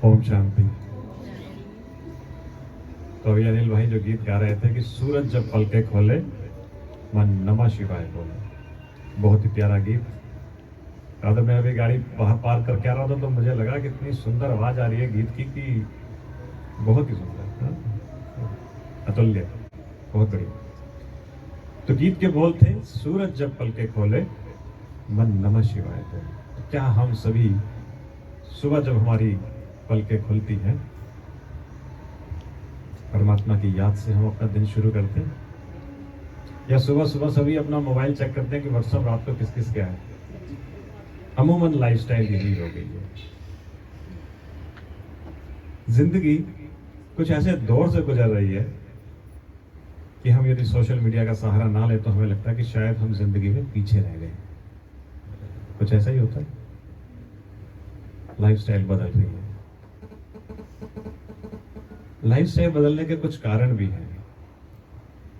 ओम शांति। तो अभी अनिल भाई जो गीत गा रहे थे कि सूरज जब पलके खोले मन नमः शिवाय बोले, बहुत ही प्यारा गीत। तो मैं अभी गाड़ी बाहर पार्क करके आ रहा था तो मुझे लगा कि इतनी सुंदर आवाज आ रही है गीत की कि बहुत ही सुंदर, अतुल्य, बहुत बढ़िया। तो गीत के बोल थे सूरज जब पलके खोले मन नमः शिवाय बोले। तो क्या हम सभी सुबह जब हमारी पलकें खुलती हैं परमात्मा की याद से हम अपना दिन शुरू करते हैं, या सुबह सुबह सभी अपना मोबाइल चेक करते हैं कि व्हाट्सएप रात को किस किस क्या है? अमूमन लाइफस्टाइल यही हो गई है। जिंदगी कुछ ऐसे दौर से गुजर रही है कि हम यदि सोशल मीडिया का सहारा ना ले तो हमें लगता है कि शायद हम जिंदगी में पीछे रह गए। कुछ ऐसा ही होता है, लाइफस्टाइल बदल रही है। लाइफस्टाइल बदलने के कुछ कारण भी हैं।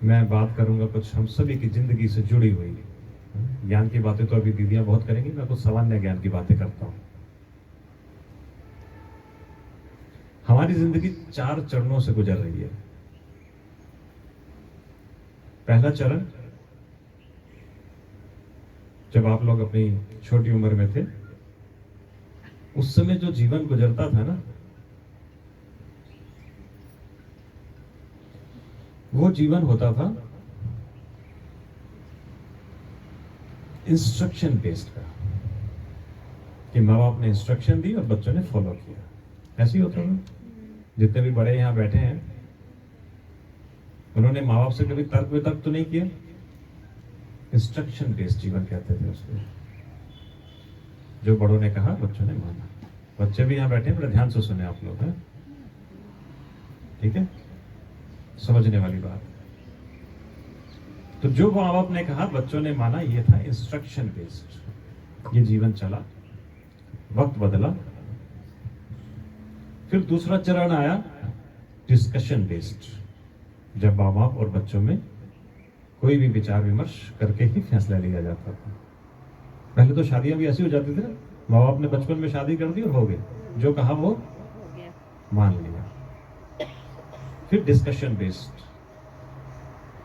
मैं बात करूंगा कुछ हम सभी की जिंदगी से जुड़ी हुई। ज्ञान की बातें तो अभी दीदियां बहुत करेंगी, मैं कुछ सामान्य ज्ञान की बातें करता हूं। हमारी जिंदगी 4 चरणों से गुजर रही है। पहला चरण, जब आप लोग अपनी छोटी उम्र में थे उस समय जो जीवन गुजरता था ना, वो जीवन होता था इंस्ट्रक्शन बेस्ड का, कि माँ बाप ने इंस्ट्रक्शन दी और बच्चों ने फॉलो किया। ऐसे ही होता था। जितने भी बड़े यहां बैठे हैं उन्होंने माँ बाप से कभी तर्क वितर्क तो नहीं किया। इंस्ट्रक्शन बेस्ड जीवन कहते थे उसको। जो बड़ों ने कहा बच्चों ने माना। बच्चे भी यहां बैठे हैं, बड़े ध्यान से सुने आप लोग, हैं? ठीक है, समझने वाली बात। तो जो माँ बाप ने कहा बच्चों ने माना, ये था इंस्ट्रक्शन बेस्ड। ये जीवन चला, वक्त बदला। फिर दूसरा चरण आया डिस्कशन बेस्ड, जब माँ बाप और बच्चों में कोई भी विचार विमर्श करके ही फैसला लिया जाता था। पहले तो शादियां भी ऐसी हो जाती थी, माँ बाप ने बचपन में शादी कर दी और हो गए, जो कहा वो मान लिया। फिर डिस्कशन बेस्ड,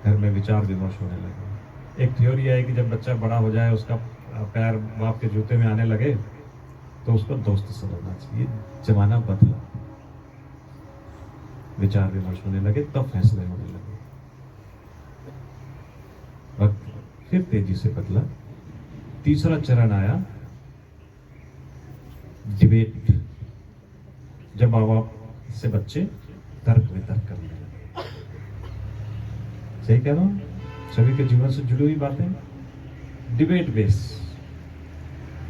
घर में विचार विमर्श होने लगे। एक थ्योरी है कि जब बच्चा बड़ा हो जाए, उसका पैर बाप के जूते में आने लगे तो उसको दोस्त समझना चाहिए। जमाना बदला, विचार विमर्श होने लगे, तब फैसले होने लगे। वक्त फिर तेजी से बदला। तीसरा चरण आया डिबेट, जब माँ बाप से बच्चे तर्क वितर्क करने लगे। सही कह रहा हूं? सभी के जीवन से जुड़ी हुई बातें डिबेट बेस।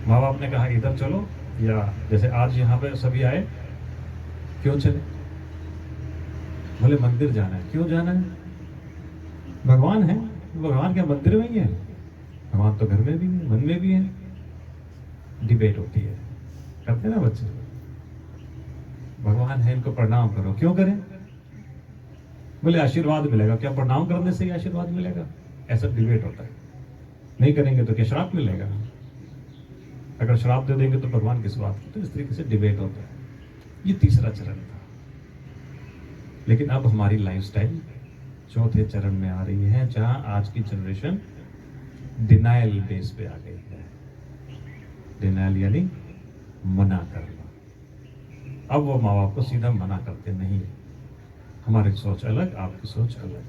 माँ बाप ने कहा इधर चलो, या जैसे आज यहां पे सभी आए, क्यों चले? बोले मंदिर जाना है। क्यों जाना है? भगवान है। भगवान क्या मंदिर में ही है? भगवान तो घर में भी है, मन में भी है। डिबेट होती है, करते ना बच्चे। भगवान है, इनको प्रणाम करो। क्यों करें? बोले आशीर्वाद मिलेगा। क्या प्रणाम करने से ही आशीर्वाद मिलेगा? ऐसा डिबेट होता है। नहीं करेंगे तो क्या श्राप मिलेगा? अगर श्राप दे देंगे तो भगवान किस बात की? तो इस तरीके से डिबेट होता है। ये तीसरा चरण था। लेकिन अब हमारी लाइफस्टाइल चौथे चरण में आ रही है, जहां आज की जनरेशन डिनायल बेस पे आ गई है। डिनायल यानी मना करना। अब वो माँ बाप को सीधा मना करते नहीं। हमारी सोच अलग, आपकी सोच अलग,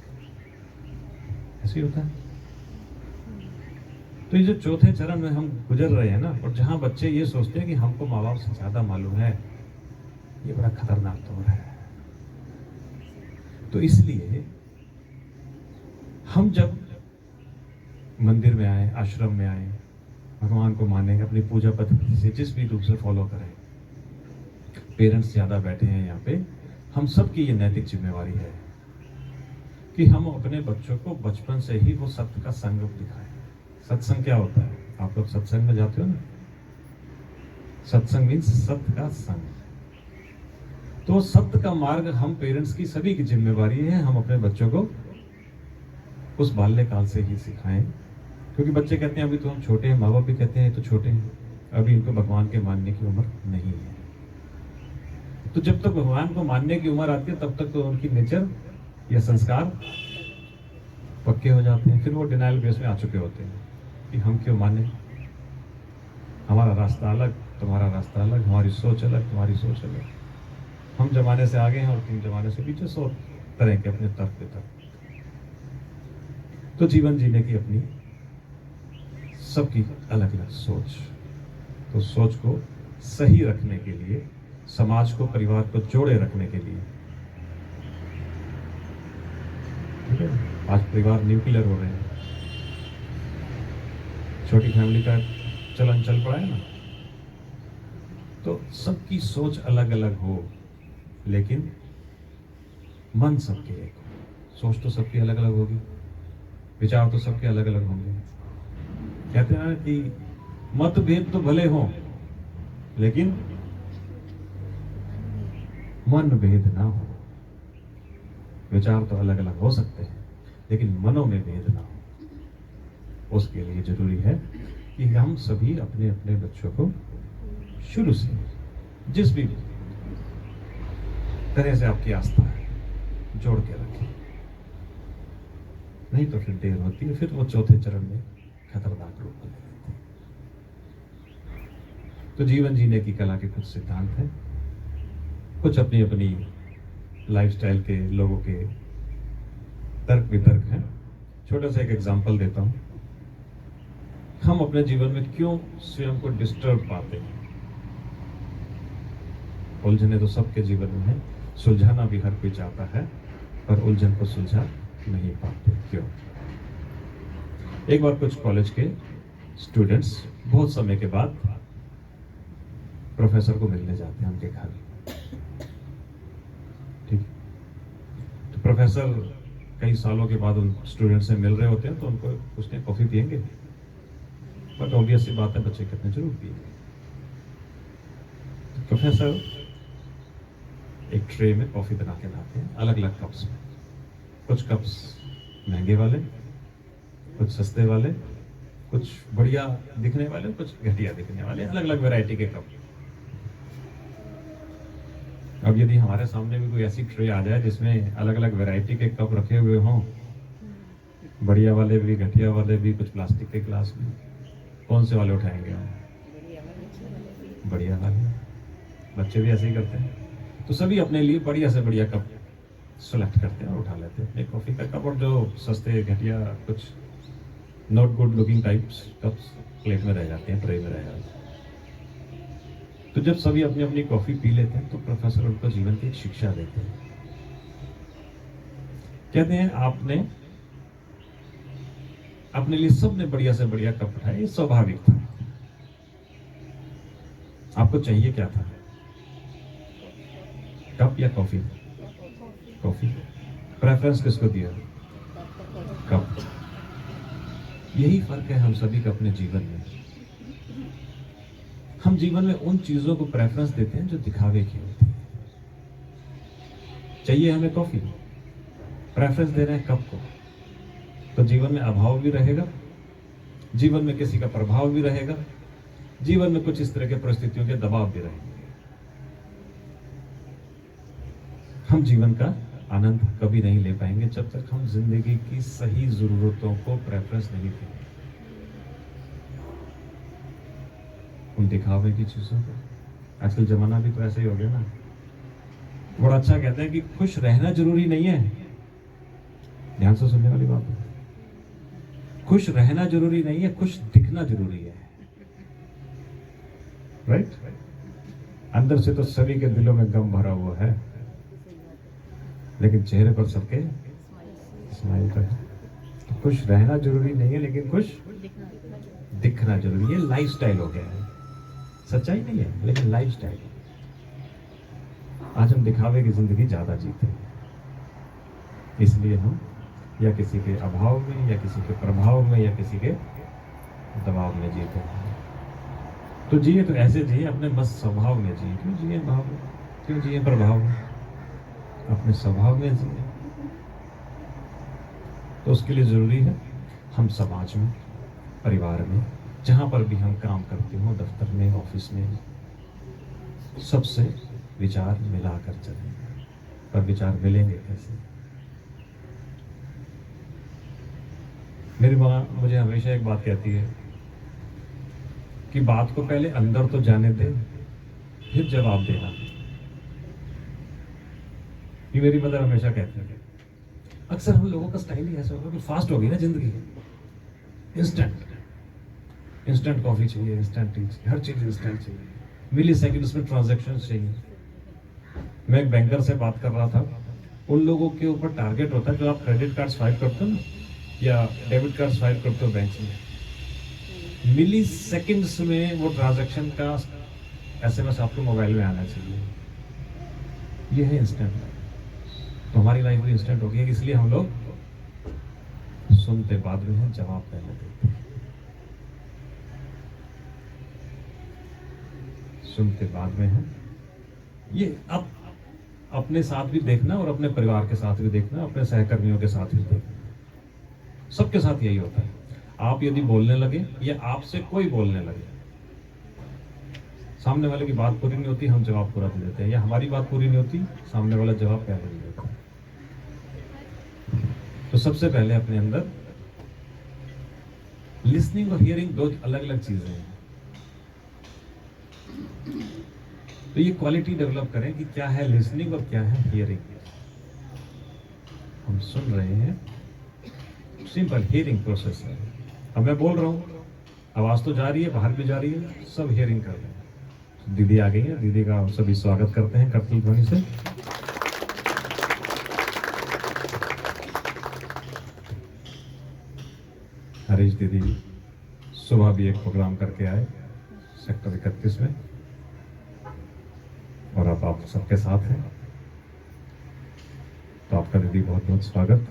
ऐसे ही होता है। तो ये जो चौथे चरण में हम गुजर रहे हैं ना, और जहां बच्चे ये सोचते हैं कि हमको माँ बाप से ज्यादा मालूम है, ये बड़ा खतरनाक दौर है। तो इसलिए हम जब मंदिर में आए, आश्रम में आए, भगवान को माने, अपनी पूजा पद्धति से जिस भी रूप से फॉलो करें, पेरेंट्स ज्यादा बैठे हैं यहाँ पे, हम सबकी ये नैतिक जिम्मेवारी है कि हम अपने बच्चों को बचपन से ही वो सत्य का संग दिखाएं। सत्संग क्या होता है? आप लोग सत्संग में जाते हो ना? सत्संग मीन्स सत्य का संग। तो सत्य का मार्ग हम पेरेंट्स की सभी की जिम्मेवारी है, हम अपने बच्चों को उस बाल्यकाल से ही सिखाएं। क्योंकि बच्चे कहते हैं अभी तो हम छोटे हैं, माँ बाप भी कहते हैं तो छोटे हैं, अभी इनको भगवान के मानने की उम्र नहीं है। तो जब तक भगवान को मानने की उम्र आती है तब तक तो उनकी नेचर या संस्कार पक्के हो जाते हैं। फिर वो डिनाइल बेस में आ चुके होते हैं कि हम क्यों माने, हमारा रास्ता अलग, तुम्हारा रास्ता अलग, हमारी सोच अलग, तुम्हारी सोच अलग, हम जमाने से आगे हैं और तुम जमाने से पीछे, 100 तरह के अपने तर्क पे तर्क। तो जीवन जीने की अपनी सबकी अलग अलग सोच। तो सोच को सही रखने के लिए, समाज को, परिवार को जोड़े रखने के लिए, ठीक है, आज परिवार न्यूक्लियर हो रहे हैं, छोटी फैमिली का चलन चल पड़ा है ना। तो सबकी सोच अलग अलग हो, लेकिन मन सबके एक हो। सोच तो सबकी अलग अलग होगी, विचार तो सबके अलग अलग होंगे। कहते हैं कि मतभेद तो भले हो, लेकिन मन भेद ना हो। विचार तो अलग अलग हो सकते हैं, लेकिन मनों में भेद ना हो। उसके लिए जरूरी है कि हम सभी अपने अपने बच्चों को शुरू से, जिस भी तरह से आपकी आस्था है, जोड़ के रखें। नहीं तो फिर देर होती है, फिर वो चौथे चरण में खतरनाक रूप ले लेते हैं। तो जीवन जीने की कला के कुछ सिद्धांत हैं, कुछ अपनी अपनी लाइफस्टाइल के लोगों के तर्क वितर्क हैं। छोटा सा एक एग्जांपल देता हूं। हम अपने जीवन में क्यों स्वयं को डिस्टर्ब पाते हैं? उलझने तो सबके जीवन में है, सुलझाना भी हर कोई चाहता है, पर उलझन को सुलझा नहीं पाते। क्यों? एक बार कुछ कॉलेज के स्टूडेंट्स बहुत समय के बाद प्रोफेसर को मिलने जाते हैं उनके घर। ठीक, तो प्रोफेसर कई सालों के बाद उन स्टूडेंट से मिल रहे होते हैं, तो उनको पूछते हैं कॉफी पियेंगे? बट ऑब्वियस सी बात है, बच्चे कितने जरूर पिएंगे। तो प्रोफेसर एक ट्रे में कॉफी बना के लाते हैं, अलग अलग कप्स में। कुछ कप्स महंगे वाले, कुछ सस्ते वाले, कुछ बढ़िया दिखने वाले, कुछ घटिया दिखने वाले, अलग अलग वैरायटी के कप। अब यदि हमारे सामने भी कोई ऐसी ट्रे आ जाए जिसमें अलग अलग वैरायटी के कप रखे हुए हों, बढ़िया वाले भी, घटिया वाले भी, कुछ प्लास्टिक के ग्लास में, कौन से वाले उठाएंगे हम? बढ़िया वाले। बच्चे भी ऐसे ही करते हैं। तो सभी अपने लिए बढ़िया से बढ़िया कप सेलेक्ट करते हैं और उठा लेते हैं अपने कॉफी का कप, और जो सस्ते घटिया कुछ not good looking types cups plate में रह जाते हैं, ट्रे में रह जाते हैं। तो जब सभी अपनी अपनी कॉफी पी लेते हैं तो प्रोफेसर उनको जीवन की एक शिक्षा देते हैं। कहते हैं आपने अपने लिए सबने बढ़िया से बढ़िया कप उठाया, ये स्वाभाविक था। आपको चाहिए क्या था? कप या कॉफी? कॉफी। प्रेफरेंस किसको दिया? कप। यही फर्क है हम सभी का अपने जीवन में। हम जीवन में उन चीजों को प्रेफरेंस देते हैं जो दिखावे की होती है। चाहिए हमें कॉफी, प्रेफरेंस दे रहे हैं कप को, तो जीवन में अभाव भी रहेगा, जीवन में किसी का प्रभाव भी रहेगा, जीवन में कुछ इस तरह के परिस्थितियों के दबाव भी रहेंगे। हम जीवन का आनंद कभी नहीं ले पाएंगे जब तक हम जिंदगी की सही जरूरतों को प्रेफरेंस नहीं देंगे। उन दिखावे की चीजों को, आजकल जमाना भी तो ऐसे ही हो गया ना। बड़ा अच्छा कहते हैं कि खुश रहना जरूरी नहीं है। ध्यान से सुनने वाली बात है। खुश रहना जरूरी नहीं है, खुश दिखना जरूरी है। राइट? अंदर से तो सभी के दिलों में गम भरा हुआ है, लेकिन चेहरे पर सबके स्माइल तो है। तो खुश रहना जरूरी नहीं है, लेकिन खुश दिखना जरूरी है। लाइफस्टाइल हो गया है, सच्चाई नहीं है, लेकिन लाइफस्टाइल। आज हम दिखावे की जिंदगी ज्यादा जीते हैं, इसलिए हम या किसी के अभाव में, या किसी के प्रभाव में, या किसी के दबाव में जीते हैं। तो जिए तो ऐसे जिए, अपने मस्त स्वभाव में जिए। क्यों जिए भाव में? क्यों जिए प्रभाव में? अपने स्वभाव में जिए। तो उसके लिए जरूरी है हम समाज में, परिवार में, जहां पर भी हम काम करते हो, दफ्तर में, ऑफिस में, सबसे विचार मिलाकर चलेंगे, पर विचार मिलेंगे कैसे? मेरी माँ मुझे हमेशा एक बात कहती है कि बात को पहले अंदर तो जाने दे, फिर जवाब देना। ये मेरी मदर हमेशा कहती है। अक्सर हम लोगों का स्टाइल ही ऐसा होगा कि फास्ट हो गई ना जिंदगी, इंस्टेंट इंस्टेंट कॉफी चाहिए, इंस्टेंट टी चाहिए, हर चीज इंस्टेंट चाहिए, मिली सेकंड्स में ट्रांजैक्शन चाहिए। मैं एक बैंकर से बात कर रहा था, उन लोगों के ऊपर टारगेट होता है जो आप क्रेडिट कार्ड स्वाइप करते हो ना या डेबिट कार्ड स्वाइप करते हो बैंक में, मिली सेकंड्स में वो ट्रांजैक्शन का एसएमएस आपके मोबाइल में आना चाहिए। ये है इंस्टेंट लाइफ। तो हमारी लाइफ भी इंस्टेंट हो गई है, इसलिए हम लोग सुनते बाद में हैं, जवाब पहले देते हैं। सुनते बाद में हैं। ये अब अपने साथ भी देखना और अपने परिवार के साथ भी देखना, अपने सहकर्मियों के साथ भी देखना। सबके साथ यही होता है। आप यदि बोलने लगे या आपसे कोई बोलने लगे, सामने वाले की बात पूरी नहीं होती, हम जवाब पूरा दे देते हैं, या हमारी बात पूरी नहीं होती, सामने वाला जवाब पहले दे देता है। तो सबसे पहले अपने अंदर लिसनिंग और हियरिंग दो अलग अलग चीजें हैं। तो ये क्वालिटी डेवलप करें कि क्या है लिसनिंग और क्या है हियरिंग। हम सुन रहे हैं, सिंपल हियरिंग प्रोसेस है। अब मैं बोल रहा हूं, आवाज तो जा रही है, बाहर भी जा रही है, सब हियरिंग कर रहे हैं। दीदी आ गई है, दीदी का सभी स्वागत करते हैं करतल ध्वनि से। हरीश दीदी सुबह भी एक प्रोग्राम करके आए सेक्टर 31 में, और अब आप सबके साथ हैं, तो आपका दीदी बहुत बहुत स्वागत।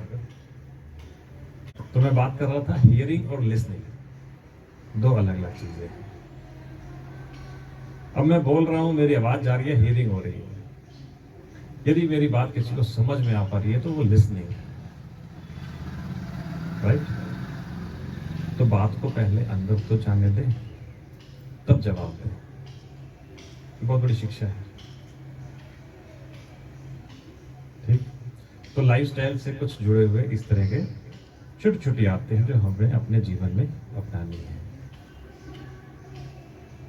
तो मैं बात कर रहा था हियरिंग और लिसनिंग, दो अलग अलग चीजें हैं। अब मैं बोल रहा हूं, मेरी आवाज जा रही है, हियरिंग हो रही है। यदि मेरी बात किसी को समझ में आ पा रही है तो वो लिसनिंग है, राइट? तो बात को पहले अंदर तो जाने दें, तब जवाब दें। बहुत बड़ी शिक्षा है, ठीक? तो लाइफस्टाइल से कुछ जुड़े हुए इस तरह के छोटी छोटी आदतें हैं जो हमें अपने जीवन में अपनानी है।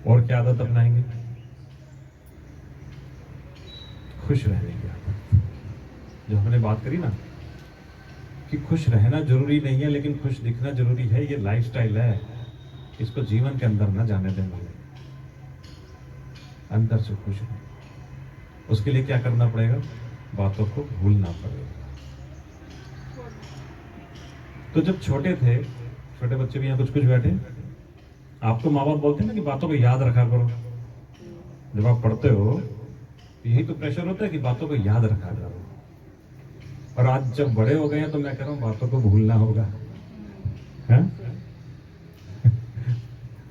और क्या आदत अपनाएंगे? खुश रहने की आदत। जो हमने बात करी ना कि खुश रहना जरूरी नहीं है लेकिन खुश दिखना जरूरी है, ये लाइफस्टाइल है, इसको जीवन के अंदर ना जाने देना है। अंदर से खुश रहे, उसके लिए क्या करना पड़ेगा? बातों को भूलना पड़ेगा। तो जब छोटे थे, छोटे बच्चे भी यहाँ कुछ कुछ बैठे, आपको माँ बाप बोलते हैं ना कि बातों को याद रखा करो। जब आप पढ़ते हो यही तो प्रेशर होता है कि बातों को याद रखा करो। और आज जब बड़े हो गए हैं तो मैं कह रहा हूँ बातों को भूलना होगा, है?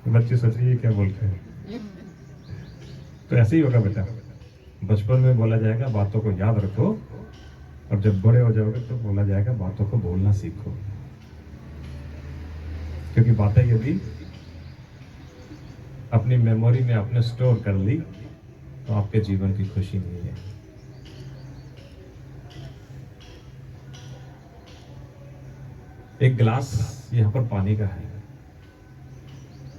बच्चे सोच रही है क्या बोलते हैं। तो ऐसे ही होगा बेटा, बचपन में बोला जाएगा बातों को याद रखो, और जब बड़े हो जाओगे तो बोला जाएगा बातों को बोलना सीखो। क्योंकि बातें यदि अपनी मेमोरी में आपने स्टोर कर ली तो आपके जीवन की खुशी नहीं है। एक गिलास यहां पर पानी का है,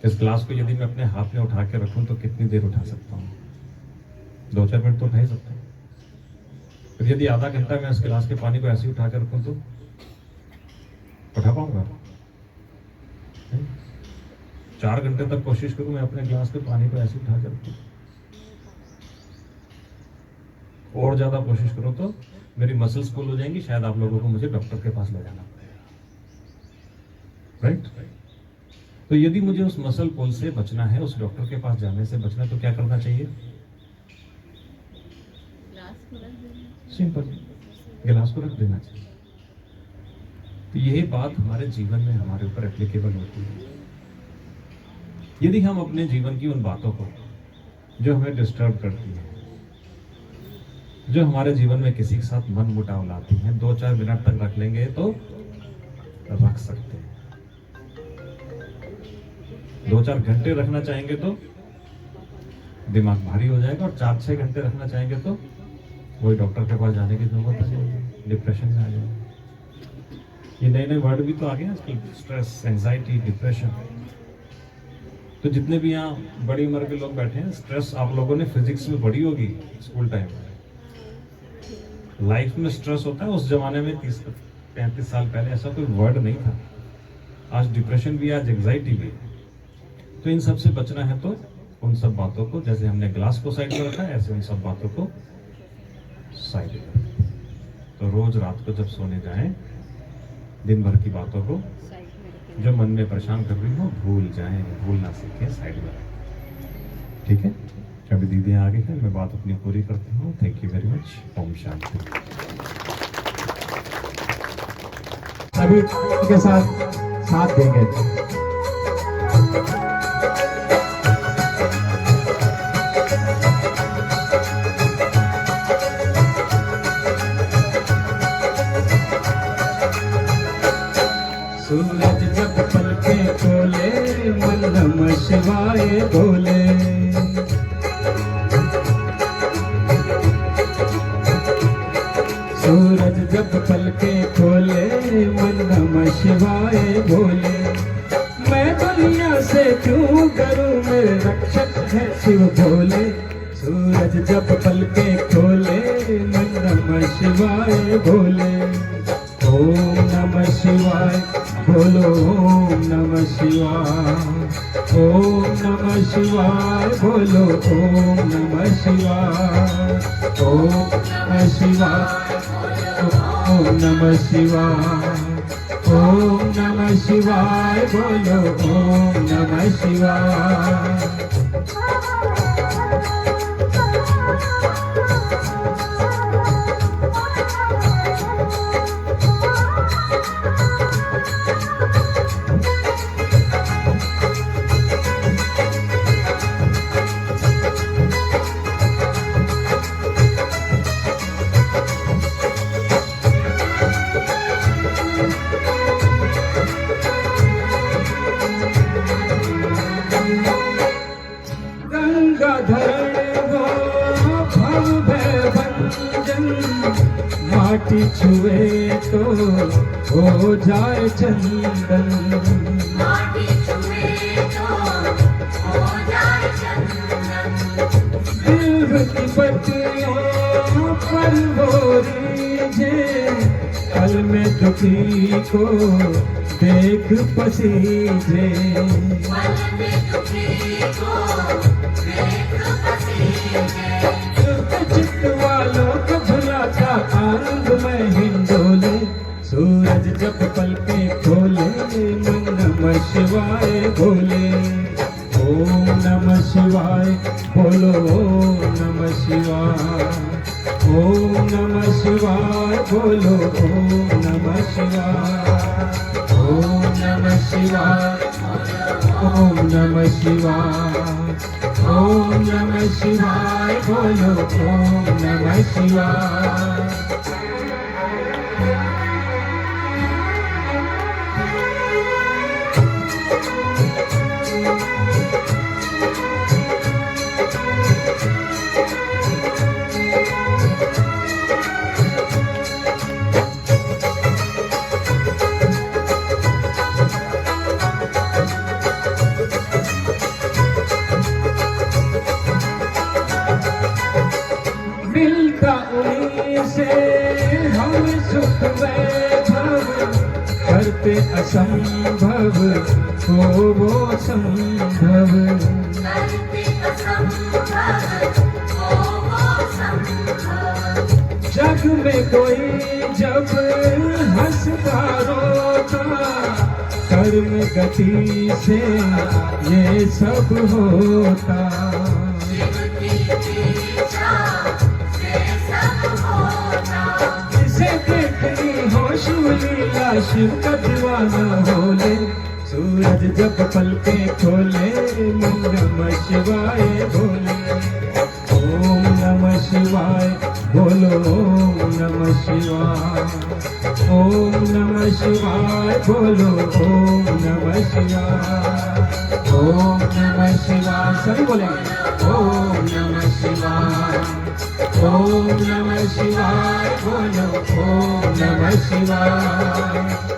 इस गिलास को यदि मैं अपने हाथ में उठा के रखूं तो कितनी देर उठा सकता हूं? 2-4 मिनट तो उठा ही सकता हूं। फिर यदि आधा घंटा मैं इस गिलास के पानी को ऐसे ही उठा के रखूं तो उठा पाऊंगा? 4 घंटे तक कोशिश करूं मैं अपने गिलास के पानी को ऐसे उठा के रखूं, और ज्यादा कोशिश करूं तो मेरी मसल्स पुल हो जाएंगी, शायद आप लोगों को मुझे डॉक्टर के पास ले जाना पड़ेगा, राइट? तो यदि मुझे उस मसल पुल से बचना है, उस डॉक्टर के पास जाने से बचना, तो क्या करना चाहिए? सिंपल, गिलास को रख देना चाहिए। तो यही बात हमारे जीवन में हमारे ऊपर एप्लीकेबल होती है। यदि हम अपने जीवन की उन बातों को जो हमें डिस्टर्ब करती है, जो हमारे जीवन में किसी के साथ मन मुटाव लाती हैं, 2-4 मिनट तक रख लेंगे तो रख सकते हैं। 2-4 घंटे रखना चाहेंगे तो दिमाग भारी हो जाएगा, और 4-6 घंटे रखना चाहेंगे तो वही डॉक्टर के पास जाने की जरूरत आ जाएगी, डिप्रेशन में आ जाएगा। ये नए नए वर्ड भी तो आ गए आजकल, स्ट्रेस, एंजाइटी, डिप्रेशन। तो जितने भी यहाँ बड़ी उम्र के लोग बैठे हैं, स्ट्रेस आप लोगों ने फिजिक्स में पढ़ी होगी स्कूल टाइम में। लाइफ में स्ट्रेस होता है, उस जमाने में 30-35 साल पहले ऐसा कोई वर्ड नहीं था। आज डिप्रेशन भी, आज एंजाइटी भी। तो इन सब से बचना है तो उन सब बातों को, जैसे हमने ग्लास को साइड में रखा है, ऐसे उन सब बातों को साइड में। तो रोज रात को जब सोने जाएं, दिन भर की बातों को जो मन में परेशान कर रही हो भूल जाएं, भूलना सीखें, साइड में रखें। ठीक है, अभी दीदी आगे हैं, मैं बात अपनी पूरी करती हूँ। Thank you very much. ओम शांति। सभी के साथ देंगे। सूरज जब पलके खोले, मन नमः शिवाय बोले। सूरज जब पलके खोले, मन नमः शिवाय बोले। मैं दुनिया से क्यों करूं, मेरे रक्षक है शिव भोले। सूरज जब पलके खोले, मन नमः शिवाय बोले। ओम नमः शिवाय बोलो, ओम नमः शिवाय। ओम नमः शिवाय बोलो, ओम नमः शिवाय। ओम नमः शिवाय, ओम नमः शिवाय। ओम नमः शिवाय बोलो, ओम नमः शिवाय। माटी छुए तो हो जाए चंदन। माटी छुए तो हो जाए चंदन। दिल की पत्तियों पर वो रीझे, पल में दुखी को देख पसीजे। पल में दुखी को देख पसीजे। चित्त वालों को भुलाता आनंद में हिंडोले। सूरज जब पलके खोले, मन नमः शिवाय बोले। ओम नमः शिवाय बोलो, ओम नमः शिवाय। ओम नमः शिवाय बोलो, ओम नमः शिवाय। ओम नमः शिवाय, ओम नमः शिवाय। ओम नमः शिवाय बोलो, ओम नमः शिवाय। मिलता उन्हीं से हम सुख वैभव, करते असंभव को वो संभव। करते असंभव को वो संभव। जग में कोई जब हंसता रोता, कर्म गति से ये सब होता। शिव की इच्छा से सब होता। जिसे देखनी हो शिव लीला, शिव का दीवाना होले। सूरज जब पलके खोले, मन नमः शिवाय बोले। ओम नमः शिवाय बोलो ओम नमः शिवाय, ओम नमः शिवाय, बोलो ओम नमः शिवाय, ओम नमः शिवाय, सभी बोलेंगे ओम नमः शिवाय, ओम नमः शिवाय, बोलो ओम नमः शिवाय।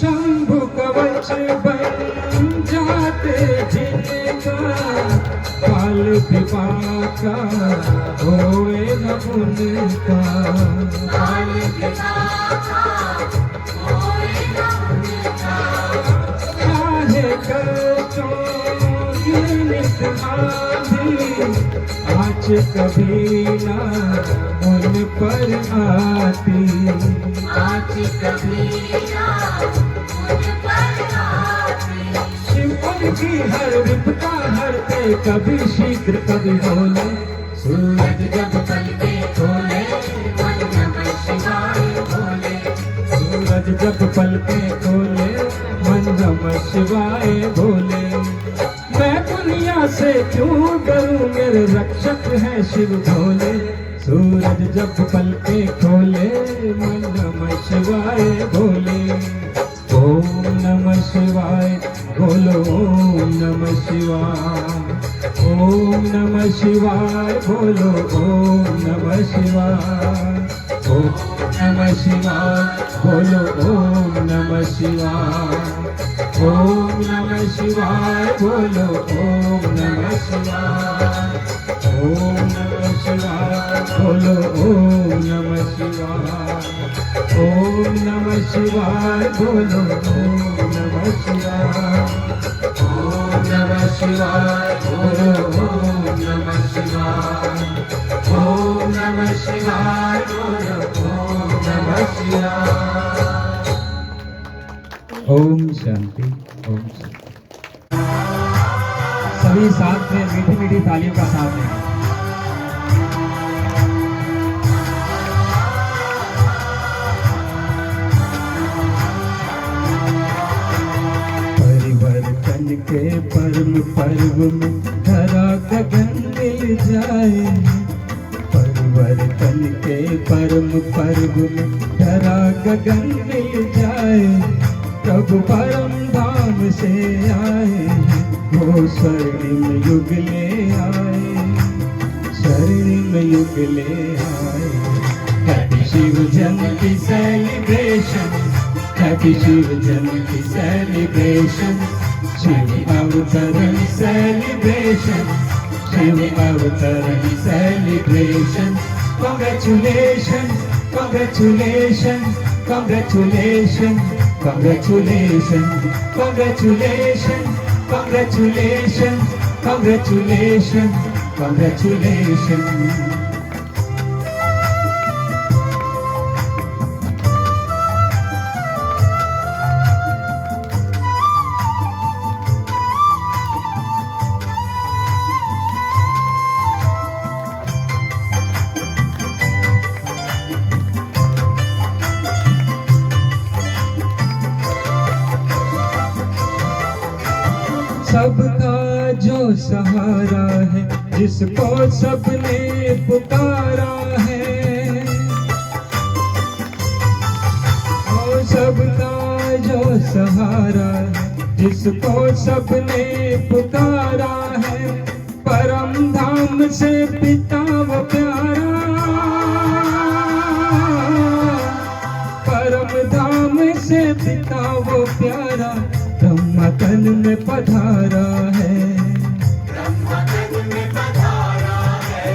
शंभु कवच बन जाते जिनका, काल विपाका होए न उनका, काल विपाका होए न उनका, चाहे कष्टों की नित आंधी, आँच कभी न उन पर आती, आज कभी ना मुझ पर आती, शिव की हर विपदा हरते, कभी शीघ्र कभी होले, सूरज जब पलके खोले, मन नमः शिवाय बोले, सूरज जब पलके खोले, मन नमः शिवाय बोले। मैं दुनिया से क्यों डरूं, मेरे रक्षक है शिव भोले, सूरज जब पलके खोले, मन नमः शिवाय बोले, ओम नमः शिवाय, बोलो ओम नमः शिवाय, ओम नमः शिवाय, बोलो ओम नमः शिवाय, ओम नमः शिवाय, बोलो ओम नमः शिवाय, ओम नमः शिवाय, बोलो ओम नमः शिवाय, ओम नमः शिवाय, बोलो ओम नमः शिवाय, ओम नमः शिवाय, बोलो ओम नमः शिवाय, ओम नमः शिवाय, बोलो ओम नमः शिवाय, ओम नमः शिवाय, बोलो ओम नमः शिवाय। ओम शांति, ओम शांति। सभी साथ में मीठी मीठी तालियों का साथ है। परिवर्तन के परम पर्व में धरा गगन मिल जाए, परिवर्तन के परम पर्व में धरा गगन मिल जाए, प्रभु परम धाम से आए, वो स्वर्णिम युग ले आए, स्वर्णिम युग ले आए। Happy Shiv Jayanti celebration, happy Shiv Jayanti celebration, Shiv अवतरण सेलिब्रेशन, शिव अवतरण celebration. Congratulations, congratulations, congratulations, congratulations, congratulations, congratulations, congratulations, congratulations। सबका जो सहारा है, जिसको सबने पुकारा है, और सबका जो सहारा है, जिसको सबने पुकारा है, परम धाम से पिता वो प्यारा, परम धाम से पिता वो प्यारा, ब्रह्मतन में पधारा है, ब्रह्मतन में पधारा है,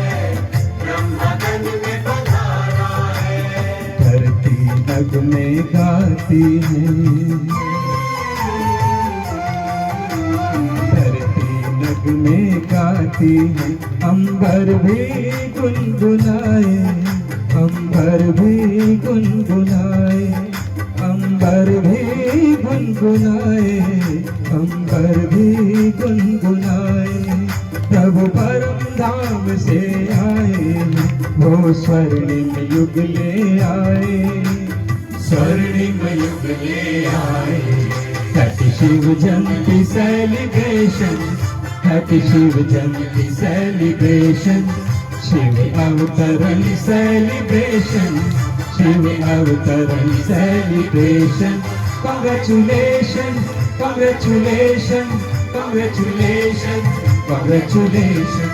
ब्रह्मतन में पधारा है। धरती नग में गाती है, धरती नग में गाती है, अंबर भी गुनगुनाए, अंबर भी गुनगुनाए, अंबर भी गुनगुनाए, अंबर भी गुनगुनाए। प्रभु परम धाम से आए, वो स्वर्णिम युग ले आए, स्वर्णिम युग ले आए। Happy Shiv Jayanti celebration, happy Shiv Jayanti celebration, Shiv अवतरण सेलिब्रेशन, शिव अवतरण celebration. Congratulations, congratulations, congratulations, congratulations,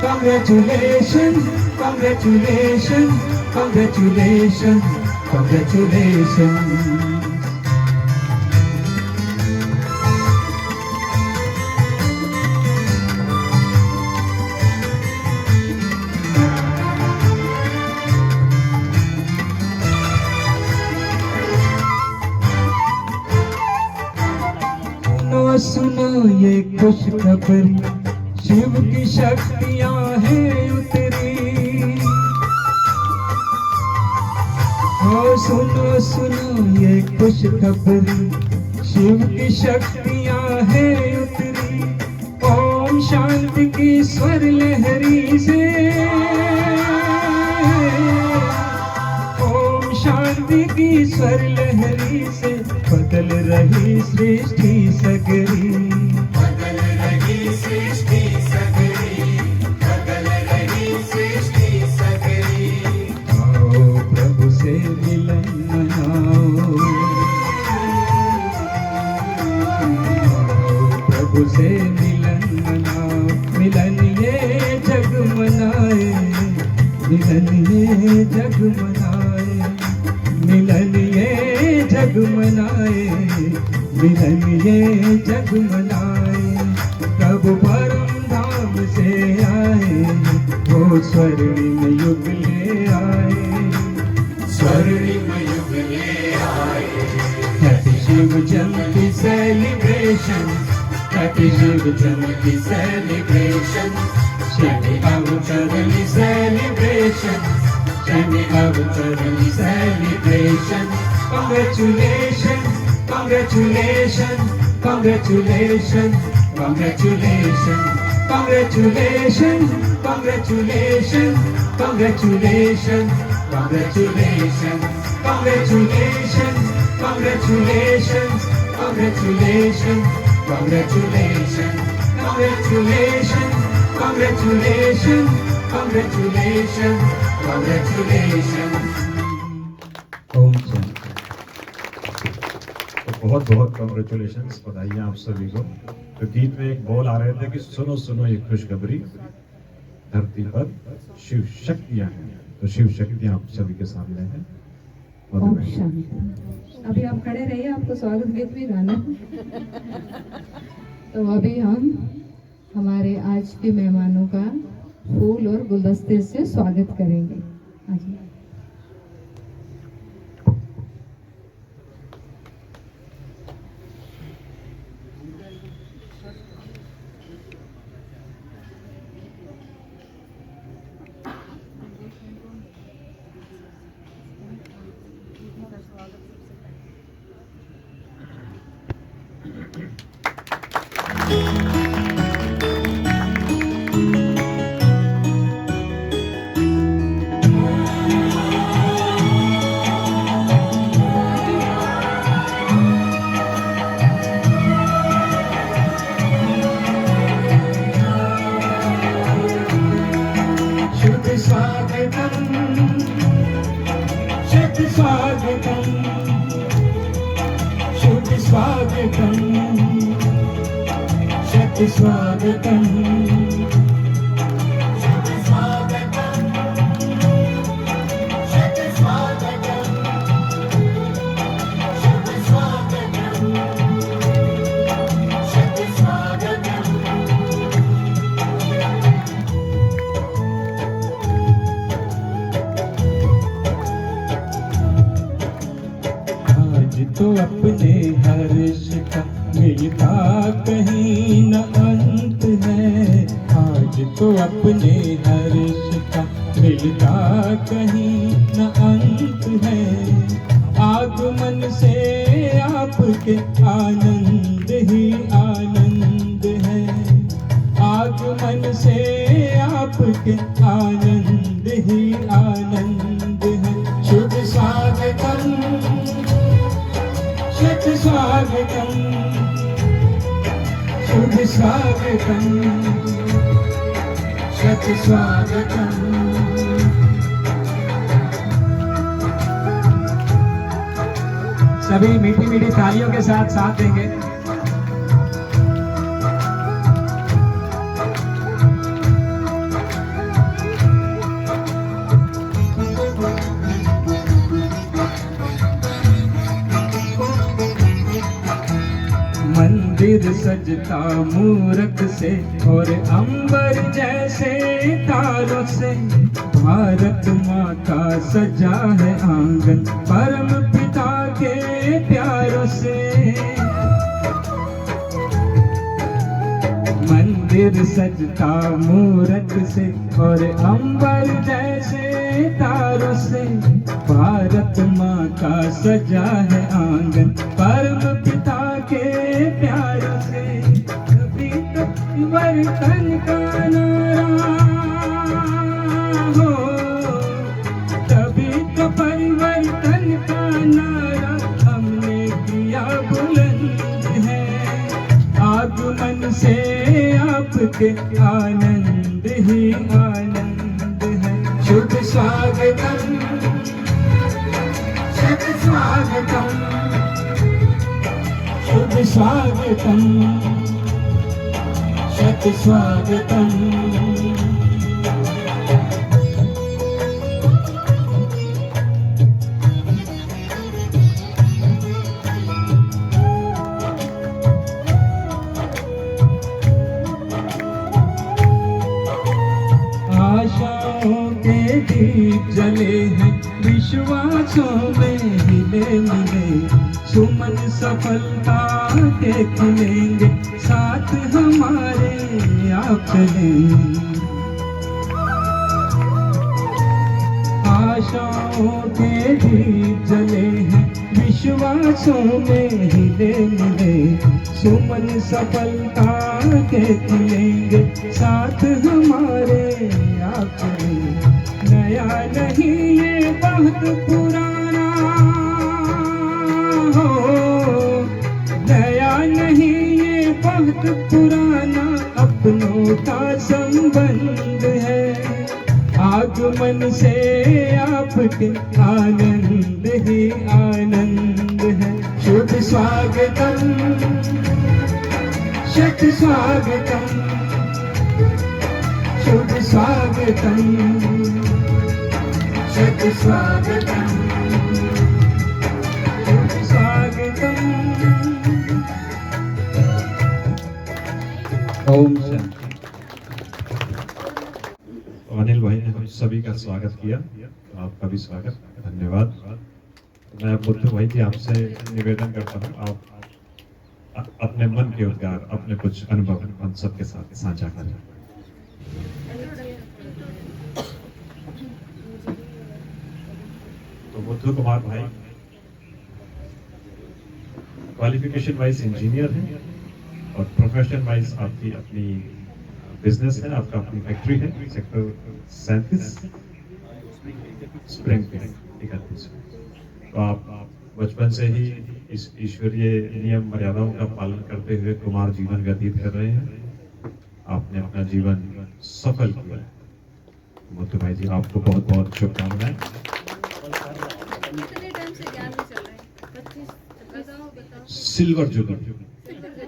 congratulations, congratulations, congratulations, congratulations. सुनो ये खुश खबरी, शिव की शक्तियां हैं उतरी। ओ सुनो सुनो ये खुश खबरी, शिव की शक्तियां हैं उतरी। ओम शांति की स्वर लहरी से, ओम शांति की स्वर लहरी से बदल रही सृष्टि सगरी, बदल रही सृष्टि सगरी, बदल रही सृष्टि सगरी। आओ प्रभु से मिलन मनाओ, आओ प्रभु से मिलन मनाओ। मिलन ये जग मनाए, मिलन ये जग मनाए, मिलन ये जग मनाए, मिलन ये जग मनाए। प्रभु परम धाम से आए, वो स्वर्णिम युग ले आए, स्वर्णिम युग ले आए। Happy Shiv Jayanti celebration, happy Shiv Jayanti celebration, Shiv अवतरण सेलिब्रेशन, शिव अवतरण celebration. Congratulations, congratulations, congratulations, congratulations, congratulations, congratulations, congratulations, congratulations, congratulations, congratulations, congratulations, congratulations, congratulations, congratulations, congratulations, congratulations. Om Shanti. तो बहुत बहुत कॉन्ग्रेचुलेशंस, बधाइयाँ आप सभी को। तो गीत में एक बोल आ रहे थे कि सुनो सुनो ये खुशखबरी, धरती पर शिव शक्तियाँ हैं। तो शिव शक्तियाँ आप सभी के सामने हैं। ओम शांति। अभी आप खड़े रहिए, आपको स्वागत गीत भी गाना है। तो अभी हम हमारे आज के मेहमानों का फूल और गुलदस्ते से स्वागत करेंगे। हाँ जी। स्वागतम आज तो अपने हर्ष का मिलता कहीं न अंत है, आज तो अपने हर्ष का मिलता कहीं न अंत है। आगमन से आपके आनंद ही आनंद है। आगमन से आपके आनंद ही आनंद है। शुभ स्वागतम, शुभ स्वागतम, शुभ स्वागतम, शुभ स्वागतम। सभी मीठी मीठी तालियों के साथ साथ देंगे। मंदिर सजता मूरत से और अंबर जैसे तारों से। भारत माँ का सजा है आंगन परम पिता के प्यारों से। मंदिर सजता मूरत से और अंबर जैसे तारों से। भारत माँ का सजा है आंगन परम पिता के प्यारों से। कभी परिवर्तन का नारा हो, तभी तो परिवर्तन का नारा हमने किया बुलंद है। आगमन से आपके आनंद ही आनंद है। शुभ स्वागतम, शुभ स्वागतम, शुभ स्वागतम, शुभ स्वागतम। आशाओं के दीप जले हैं, विश्वासों में हिले मिले। सुमन सफलता के खिलेंगे, साथ हमारे आप चले। आशाओं के दीप जले हैं, विश्वासों में हिले मिले। सुमन सफलता के खिलेंगे, साथ हमारे आप चले। नया नहीं ये बहुत पुराना हो, नया नहीं ये बहुत पुराना अपनों का संबंध है। आगमन से आपके आनंद ही आनंद है। शुभ स्वागतम, शुभ स्वागतम, शुभ स्वागतम, शुभ स्वागतम, शुभ स्वागतम। ओम शांति। अनिल भाई ने हम सभी का स्वागत किया, आपका भी स्वागत, धन्यवाद। मैं बुद्धू भाई जी आपसे निवेदन करता हूँ, आप अपने मन के उद्गार, अपने कुछ अनुभव हम सबके साथ साझा करें। तो बुद्धू कुमार भाई क्वालिफिकेशन वाइज इंजीनियर हैं और प्रोफेशन वाइज आपकी अपनी बिजनेस है, आपका अपनी फैक्ट्री है सेक्टर 37 स्प्रिंगफील्ड 31। तो आप बचपन से ही इस ईश्वरीय नियम मर्यादाओं का पालन करते हुए कुमार जीवन व्यतीत कर रहे हैं। आपने अपना जीवन सफल किया। मुत्तु भाई जी आपको बहुत बहुत शुभकामनाएं। सिल्वर जुबली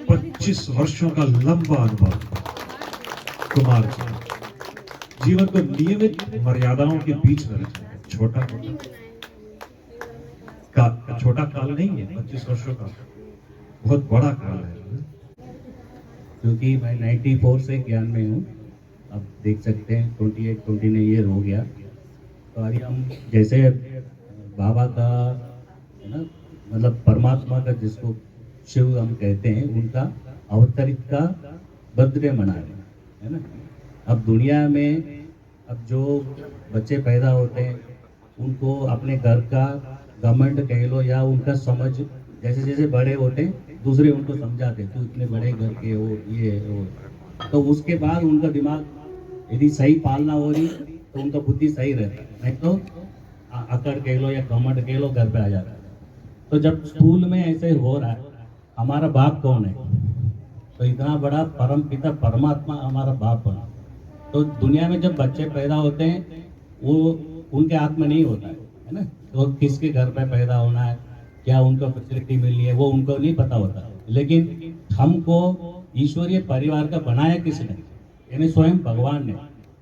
25 वर्षों का लंबा अनुभव कुमार जी जीवन को नियमित मर्यादाओं के बीच में रखना है। छोटा काल नहीं है, 25 वर्षों का बहुत बड़ा काल है। क्योंकि मैं 94 से ज्ञान में हूँ, अब देख सकते हैं 29 ईयर हो गया। तो अभी हम जैसे बाबा का है ना, मतलब परमात्मा का जिसको शिव हम कहते हैं, उनका अवतरित का बर्थडे मना रहे हैं, है ना। अब दुनिया में अब जो बच्चे पैदा होते हैं उनको अपने घर का घमंड कह लो या उनका समझ जैसे जैसे बड़े होते हैं दूसरे उनको समझाते तू इतने बड़े घर के हो ये हो, तो उसके बाद उनका दिमाग यदि सही पालना हो रही तो उनका बुद्धि सही रहता है, नहीं तो अकड़ कह लो या घमंड कह लो घर पे आ जाता है। तो जब स्कूल में ऐसे हो रहा है, हमारा बाप कौन है? तो इतना बड़ा परम पिता परमात्मा हमारा बाप बना। तो दुनिया में जब बच्चे पैदा होते हैं वो उनके हाथ में नहीं होता है ना, तो किसके घर पे पैदा होना है, क्या उनको फैसिलिटी मिली है, वो उनको नहीं पता होता। लेकिन हमको ईश्वरीय परिवार का बनाया किसने? यानी स्वयं भगवान ने।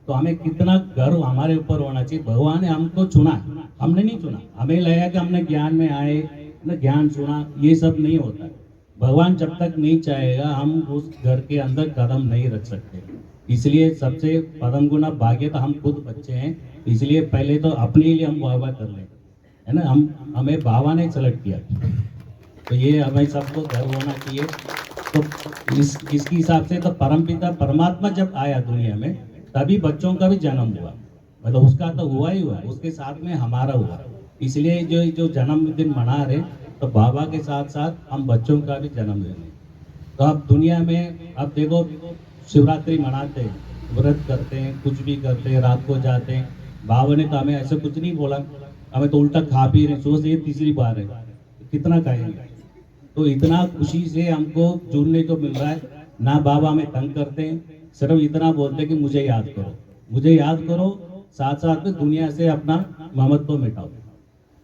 तो हमें कितना गर्व हमारे ऊपर होना चाहिए, भगवान ने हमको चुना, हमने नहीं चुना। हमें लगा कि हमने ज्ञान में आए ना, ज्ञान सुना, ये सब नहीं होता है। भगवान जब तक नहीं चाहेगा हम उस घर के अंदर कदम नहीं रख सकते। इसलिए सबसे परम गुना भाग्य तो हम खुद बच्चे हैं, इसलिए पहले तो अपने लिए हम वाह कर लें, है ना। हमें बाबा ने सेलेक्ट किया, तो ये हमें सबको गर्व होना चाहिए। तो इसके हिसाब से तो परमपिता परमात्मा जब आया दुनिया में तभी बच्चों का भी जन्म हुआ, मतलब उसका तो हुआ ही हुआ, उसके साथ में हमारा हुआ। इसलिए जो जन्मदिन मना रहे तो बाबा के साथ साथ हम बच्चों का भी जन्म ले रहे। तो अब दुनिया में अब देखो शिवरात्रि मनाते हैं, व्रत करते हैं, कुछ भी करते हैं, रात को जाते हैं। बाबा ने तो हमें ऐसे कुछ नहीं बोला, हमें तो उल्टा खा पी रहे, सुबह से ये तीसरी बार है, कितना खाएंगे। तो इतना खुशी से हमको जुड़ने को मिल रहा है ना। बाबा हमें तंग करते हैं, सिर्फ इतना बोलते हैं कि मुझे याद करो, मुझे याद करो, साथ साथ में दुनिया से अपना ममत्व मिटाओ।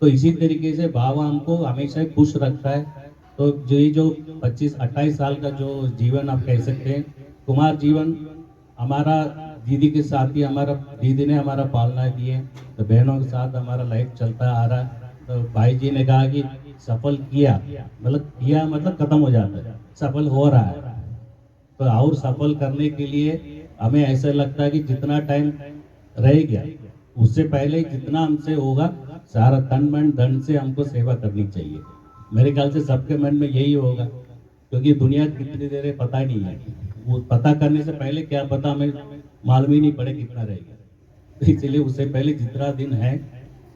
तो इसी तरीके से बाबा हमको हमेशा खुश रखता है। तो जो 25-28 साल का जो जीवन आप कह सकते हैं कुमार जीवन, हमारा दीदी के साथ ही हमारा दीदी ने हमारा पालना दी है, तो बहनों के साथ हमारा लाइफ चलता आ रहा है। तो भाई जी ने कहा कि सफल किया मतलब खत्म हो जाता है, सफल हो रहा है। तो और सफल करने के लिए हमें ऐसा लगता है कि जितना टाइम रह गया उससे पहले जितना हमसे होगा सारा तन मन धन से हमको सेवा करनी चाहिए। मेरे ख्याल से सबके मन में यही होगा, क्योंकि दुनिया कितनी देर है पता ही नहीं है। वो पता करने से पहले क्या पता हमें मालूम ही नहीं पड़े कितना रहेगा। तो इसलिए उससे पहले जितना दिन है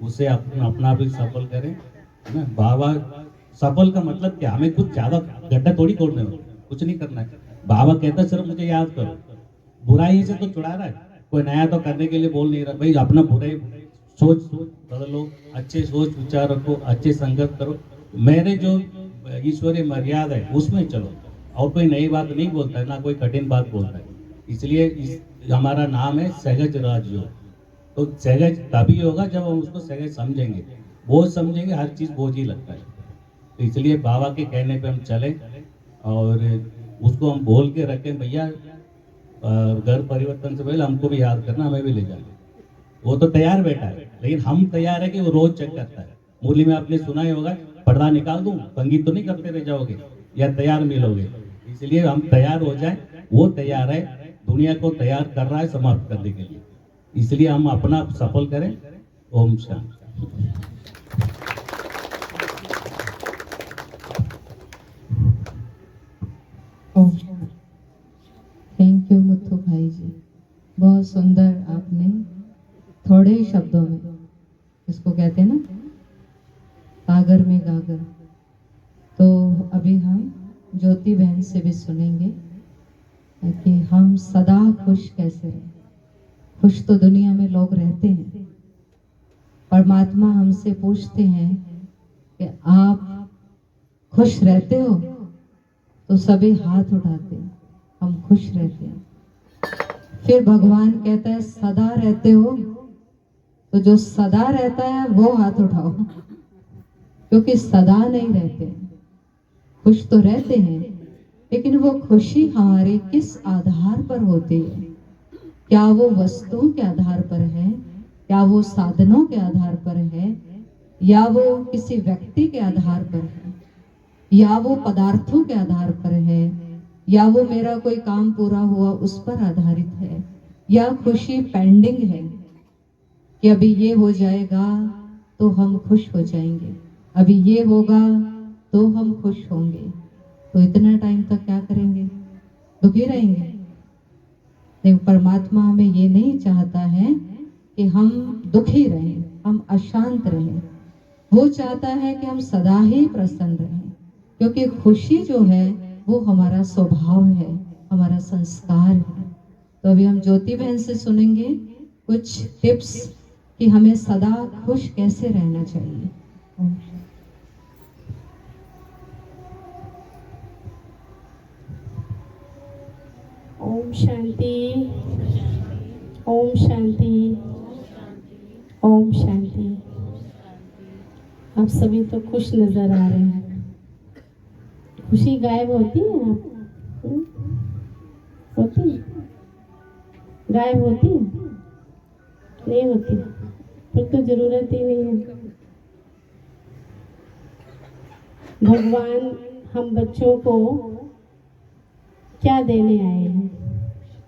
उसे अपना भी सफल करें, है ना। बाबा सफल का मतलब क्या, हमें कुछ ज्यादा गड्ढा थोड़ी तोड़ने हो, कुछ नहीं करना है। बाबा कहता है सिर्फ मुझे याद करो, बुराई से तो छुड़ा रहा है, कोई नया तो करने के लिए बोल नहीं रहा। भाई अपना बुराई सोच बदलो, अच्छे सोच विचार रखो, अच्छे संगत करो, मेरे जो ईश्वरीय मर्यादा है उसमें चलो। और कोई नई बात नहीं बोलता है, ना कोई कठिन बात बोलता है। इसलिए हमारा नाम है सहज राजयोग। तो सहज तभी होगा जब हम उसको सहज समझेंगे, बोझ समझेंगे हर चीज़ बोझ ही लगता है। तो इसलिए बाबा के कहने पे हम चले और उसको हम बोल के रखें, भैया घर परिवर्तन से पहले हमको भी याद करना, हमें भी ले जाना। वो तो तैयार बैठा है, लेकिन हम तैयार है कि वो रोज चेक करता है। मुरली में आपने सुना ही होगा, पर्दा निकाल दूं, संगीत तो नहीं करते रह जाओगे या तैयार मिलोगे। इसलिए हम तैयार हो जाए, वो तैयार है, दुनिया को तैयार कर रहा है समाप्त करने के लिए। इसलिए हम अपना सफल करें। ओम शांति। थैंक यू मुथु भाई जी, बहुत सुंदर आपने थोड़े ही शब्दों में, इसको कहते हैं ना गागर में गागर। तो अभी हम ज्योति बहन से भी सुनेंगे कि हम सदा खुश कैसे रहें। खुश तो दुनिया में लोग रहते हैं, परमात्मा हमसे पूछते हैं कि आप खुश रहते हो, तो सभी हाथ उठाते हैं, हम खुश रहते हैं। फिर भगवान कहता है सदा रहते हो, तो जो सदा रहता है वो हाथ उठाओ, क्योंकि सदा नहीं रहते, खुश तो रहते हैं, लेकिन वो खुशी हमारे किस आधार पर होती है? क्या वो वस्तुओं के आधार पर है, क्या वो साधनों के आधार पर है, या वो किसी व्यक्ति के आधार पर है, या वो पदार्थों के आधार पर है, या वो मेरा कोई काम पूरा हुआ उस पर आधारित है, या खुशी पेंडिंग है कि अभी ये हो जाएगा तो हम खुश हो जाएंगे, अभी ये होगा तो हम खुश होंगे। तो इतना टाइम तक क्या करेंगे? दुखी रहेंगे? लेकिन परमात्मा हमें ये नहीं चाहता है कि हम दुखी रहें, हम अशांत रहें। वो चाहता है कि हम सदा ही प्रसन्न रहें, क्योंकि खुशी जो है वो हमारा स्वभाव है, हमारा संस्कार है। तो अभी हम ज्योति बहन से सुनेंगे कुछ टिप्स कि हमें सदा खुश कैसे रहना चाहिए। ओम शांति, ओम शांति, ओम शांति। आप सभी तो खुश नजर आ रहे हैं। खुशी गायब होती है आप? होती है? गायब होती है? नहीं होती, फिर तो जरूरत ही नहीं है। भगवान हम बच्चों को क्या देने आए हैं?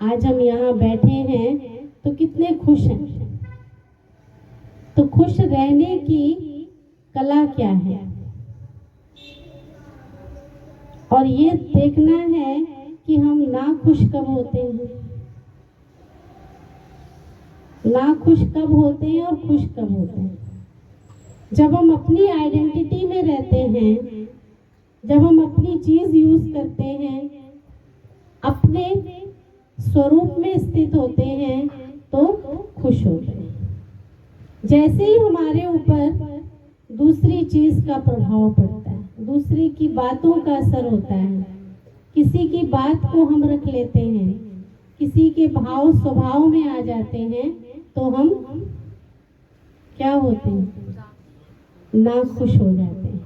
आज हम यहाँ बैठे हैं तो कितने खुश हैं। तो खुश रहने की कला क्या है? और ये देखना है कि हम ना खुश कब होते हैं, ना खुश कब होते हैं और खुश कब होते हैं। जब हम अपनी आइडेंटिटी में रहते हैं, जब हम अपनी चीज यूज करते हैं, अपने स्वरूप में स्थित होते हैं तो खुश होते हैं। जैसे ही हमारे ऊपर दूसरी चीज का प्रभाव पड़ता है, दूसरे की बातों का असर होता है, किसी की बात को हम रख लेते हैं, किसी के भाव स्वभाव में आ जाते हैं, तो हम क्या होते हैं? ना खुश हो जाते हैं।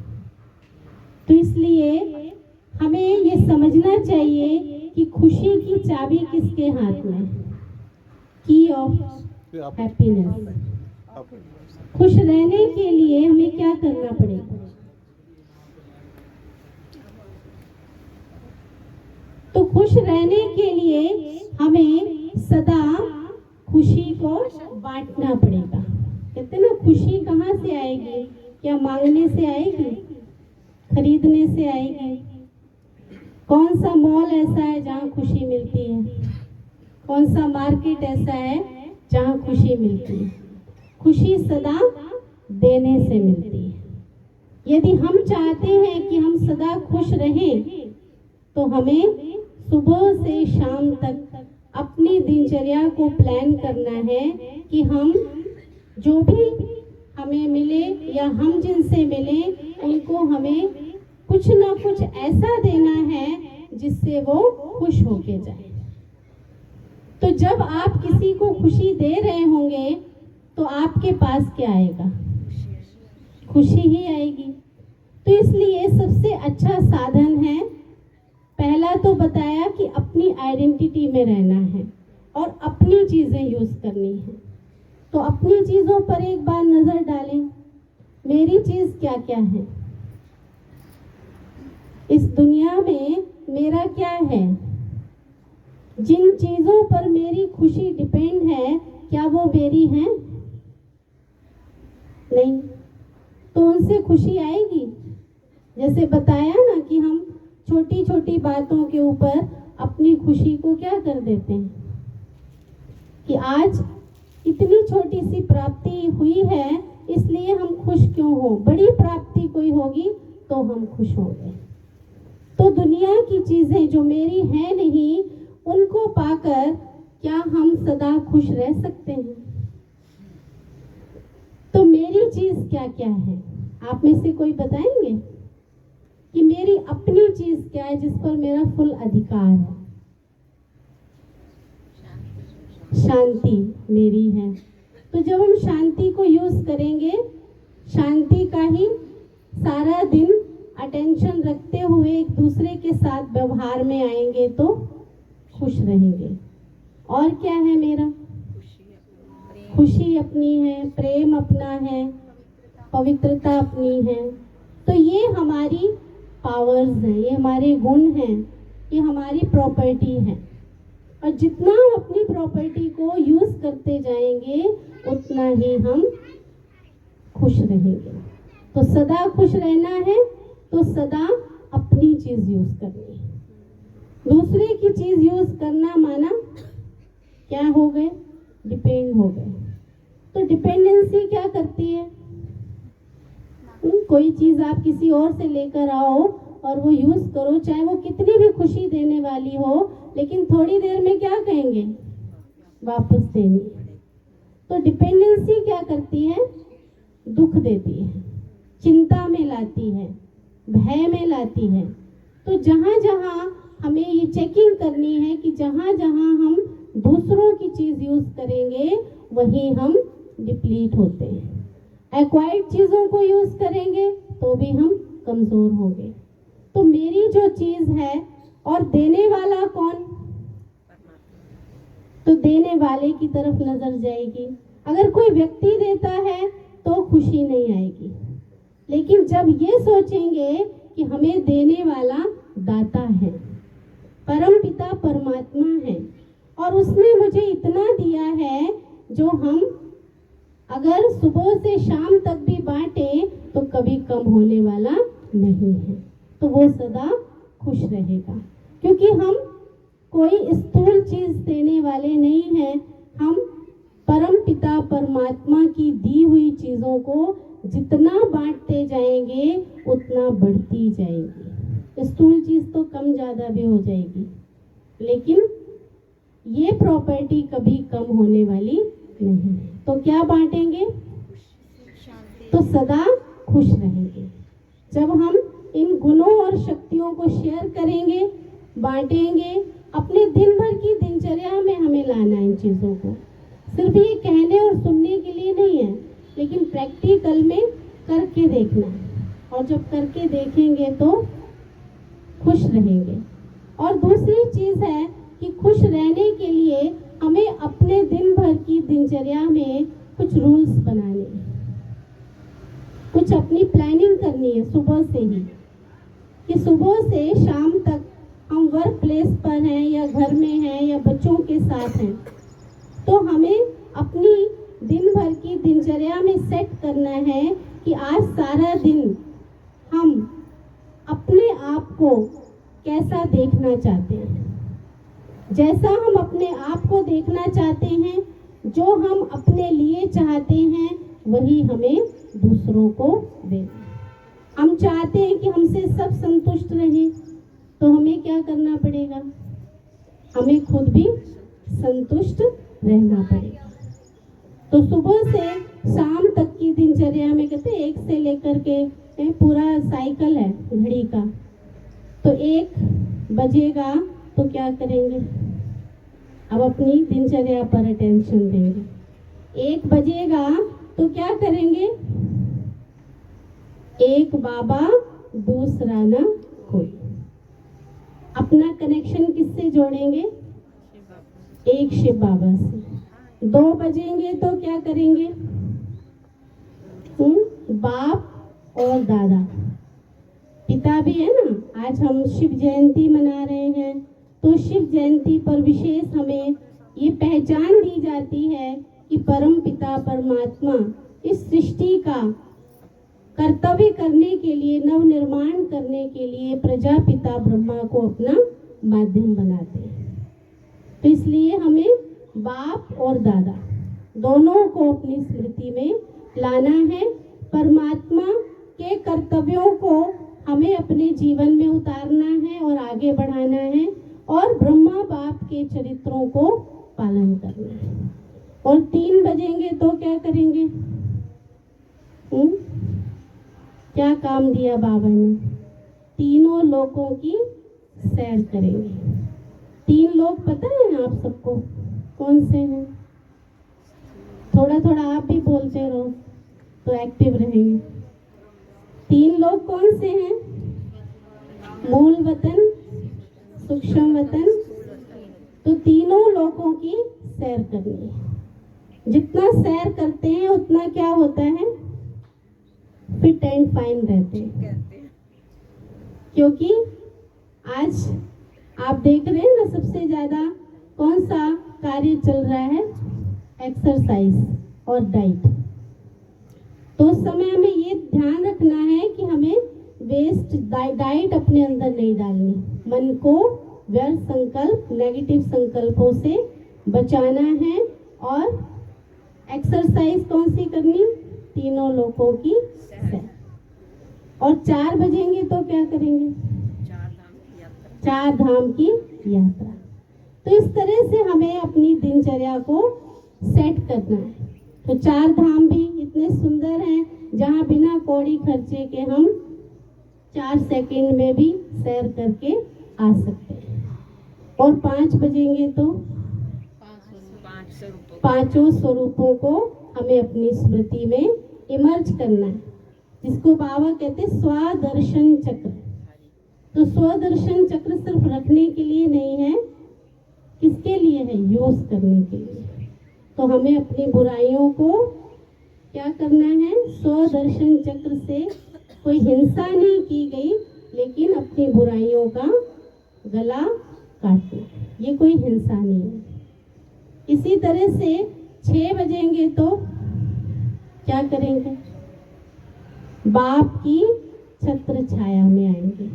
तो इसलिए हमें ये समझना चाहिए कि खुशी की चाबी किसके हाथ में? की ऑफ हैप्पीनेस। खुश रहने के लिए हमें क्या करना पड़ेगा? तो खुश रहने के लिए हमें सदा खुशी को बांटना पड़ेगा। कहते ना, खुशी कहाँ से आएगी? क्या मांगने से आएगी? खरीदने से आएगी? कौन सा मॉल ऐसा है जहाँ खुशी मिलती है? कौन सा मार्केट ऐसा है जहाँ खुशी मिलती है? खुशी सदा देने से मिलती है। यदि हम चाहते हैं कि हम सदा खुश रहें, तो हमें सुबह से शाम तक अपनी दिनचर्या को प्लान करना है कि हम जो भी हमें मिले या हम जिनसे मिले, उनको हमें कुछ ना कुछ ऐसा देना है जिससे वो खुश होके जाए। तो जब आप किसी को खुशी दे रहे होंगे तो आपके पास क्या आएगा? खुशी ही आएगी। तो इसलिए सबसे अच्छा साधन है, पहला तो बताया कि अपनी आइडेंटिटी में रहना है और अपनी चीजें यूज करनी है। तो अपनी चीजों पर एक बार नजर डालें, मेरी चीज क्या क्या है? इस दुनिया में मेरा क्या है? जिन चीजों पर मेरी खुशी डिपेंड है, क्या वो मेरी हैं? नहीं। तो उनसे खुशी आएगी? जैसे बताया ना कि हम छोटी छोटी बातों के ऊपर अपनी खुशी को क्या कर देते हैं कि आज इतनी छोटी सी प्राप्ति हुई है, इसलिए हम खुश क्यों हो? बड़ी प्राप्ति कोई होगी तो हम खुश होंगे। तो दुनिया की चीजें जो मेरी हैं नहीं, उनको पाकर क्या हम सदा खुश रह सकते हैं? तो मेरी चीज क्या क्या है? आप में से कोई बताएंगे कि मेरी अपनी चीज क्या है जिस पर मेरा फुल अधिकार है? शांति मेरी है। तो जब हम शांति को यूज करेंगे, शांति का ही सारा दिन अटेंशन रखते हुए एक दूसरे के साथ व्यवहार में आएंगे तो खुश रहेंगे। और क्या है मेरा? खुशी अपनी है, प्रेम अपना है, पवित्रता अपनी है। तो ये हमारी पावर्स हैं, ये हमारे गुण हैं, ये हमारी प्रॉपर्टी है। और जितना हम अपनी प्रॉपर्टी को यूज करते जाएंगे, उतना ही हम खुश रहेंगे। तो सदा खुश रहना है तो सदा अपनी चीज यूज करनी है। दूसरे की चीज यूज करना माना क्या हो गए, डिपेंड हो गए। तो डिपेंडेंसी क्या करती है? कोई चीज आप किसी और से लेकर आओ और वो यूज करो, चाहे वो कितनी भी खुशी देने वाली हो, लेकिन थोड़ी देर में क्या कहेंगे, वापस देनी। तो डिपेंडेंसी क्या करती है? दुख देती है, चिंता में लाती है, भय में लाती है। तो जहाँ जहाँ हमें ये चेकिंग करनी है कि जहाँ जहाँ हम दूसरों की चीज यूज करेंगे वहीं हम डिप्लीट होते हैं। एक्वायर्ड चीजों को यूज करेंगे तो भी हम कमजोर होंगे। तो मेरी जो चीज है, और देने वाला कौन? तो देने वाले की तरफ नजर जाएगी। अगर कोई व्यक्ति देता है तो खुशी नहीं आएगी, लेकिन जब ये सोचेंगे कि हमें देने वाला दाता है, परम पिता परमात्मा है, और उसने मुझे इतना दिया है जो हम अगर सुबह से शाम तक भी बांटे तो कभी कम होने वाला नहीं है, तो वो सदा खुश रहेगा। क्योंकि हम कोई स्थूल चीज देने वाले नहीं हैं, हम परम पिता परमात्मा की दी हुई चीजों को जितना बांटते जाएंगे उतना बढ़ती जाएगी। स्थूल चीज तो कम ज्यादा भी हो जाएगी, लेकिन ये प्रॉपर्टी कभी कम होने वाली नहीं है। तो क्या बांटेंगे? तो सदा खुश रहेंगे। जब हम इन गुणों और शक्तियों को शेयर करेंगे, बांटेंगे, अपने दिन भर की दिनचर्या में हमें लाना है इन चीज़ों को। सिर्फ ये कहने और सुनने के लिए नहीं है, लेकिन प्रैक्टिकल में करके देखना है। और जब करके देखेंगे तो खुश रहेंगे। और दूसरी चीज़ है कि खुश रहने के लिए हमें अपने दिन भर की दिनचर्या में कुछ रूल्स बनाने हैं, कुछ अपनी प्लानिंग करनी है सुबह से ही, कि सुबह से शाम तक हम वर्क प्लेस पर हैं या घर में हैं या बच्चों के साथ हैं, तो हमें अपनी दिन भर की दिनचर्या में सेट करना है कि आज सारा दिन हम अपने आप को कैसा देखना चाहते हैं। जैसा हम अपने आप को देखना चाहते हैं, जो हम अपने लिए चाहते हैं, वही हमें दूसरों को देना। हम चाहते हैं कि हमसे सब संतुष्ट रहें, तो हमें क्या करना पड़ेगा? हमें खुद भी संतुष्ट रहना पड़ेगा। तो सुबह से शाम तक की दिनचर्या में कहते हैं 1 से लेकर के पूरा साइकिल है घड़ी का। तो 1 बजेगा तो क्या करेंगे? अब अपनी दिनचर्या पर अटेंशन देंगे। 1 बजेगा तो क्या करेंगे? एक बाबा दूसरा ना कोई। अपना कनेक्शन किससे जोड़ेंगे? एक शिव बाबा से। 2 बजेंगे तो क्या करेंगे? बाप और दादा, पिता भी है ना। आज हम शिव जयंती मना रहे हैं, तो शिव जयंती पर विशेष हमें ये पहचान दी जाती है कि परम पिता परमात्मा इस सृष्टि का कर्तव्य करने के लिए, नव निर्माण करने के लिए प्रजापिता ब्रह्मा को अपना माध्यम बनाते हैं। तो इसलिए हमें बाप और दादा दोनों को अपनी स्मृति में लाना है। परमात्मा के कर्तव्यों को हमें अपने जीवन में उतारना है और आगे बढ़ाना है, और ब्रह्मा बाप के चरित्रों को पालन करना है। और 3 बजेंगे तो क्या करेंगे? क्या काम दिया बाबा ने? तीनों लोकों की सैर करेंगे। 3 लोग पता है आप सबको कौन से हैं? थोड़ा थोड़ा आप भी बोलते रहो तो एक्टिव रहेंगे। 3 लोग कौन से हैं? मूल वतन, सूक्ष्म वतन। तो तीनों लोगों की सैर करनी है। जितना सैर करते हैं उतना क्या होता है? फिट एंड फाइन रहते हैं। क्योंकि आज आप देख रहे हैं ना, सबसे ज्यादा कौन सा कार्य चल रहा है? एक्सरसाइज और डाइट। तो उस समय हमें ये ध्यान रखना है कि हमें वेस्ट डाइट अपने अंदर नहीं डालनी। मन को व्यर्थ संकल्प, नेगेटिव संकल्पों से बचाना है और एक्सरसाइज कौन सी करनी, तीनों लोगों की सैर। और 4 बजेंगे तो क्या करेंगे, 4 धाम की यात्रा। तो इस तरह से हमें अपनी दिनचर्या को सेट करना है। तो 4 धाम भी इतने सुंदर हैं जहाँ बिना कौड़ी खर्चे के हम 4 सेकंड में भी सैर करके आ सकते हैं। और 5 बजेंगे तो 5 स्वरूपों को हमें अपनी स्मृति में इमर्ज करना है, जिसको बाबा कहते हैं स्वदर्शन चक्र। तो स्वदर्शन चक्र सिर्फ रखने के लिए नहीं है, किसके लिए है, यूज करने के लिए। तो हमें अपनी बुराइयों को क्या करना है, स्वदर्शन चक्र से कोई हिंसा नहीं की गई, लेकिन अपनी बुराइयों का गला काटना, ये कोई हिंसा नहीं है। इसी तरह से 6 बजेंगे तो क्या करेंगे, बाप की छत्र छाया में आएंगे,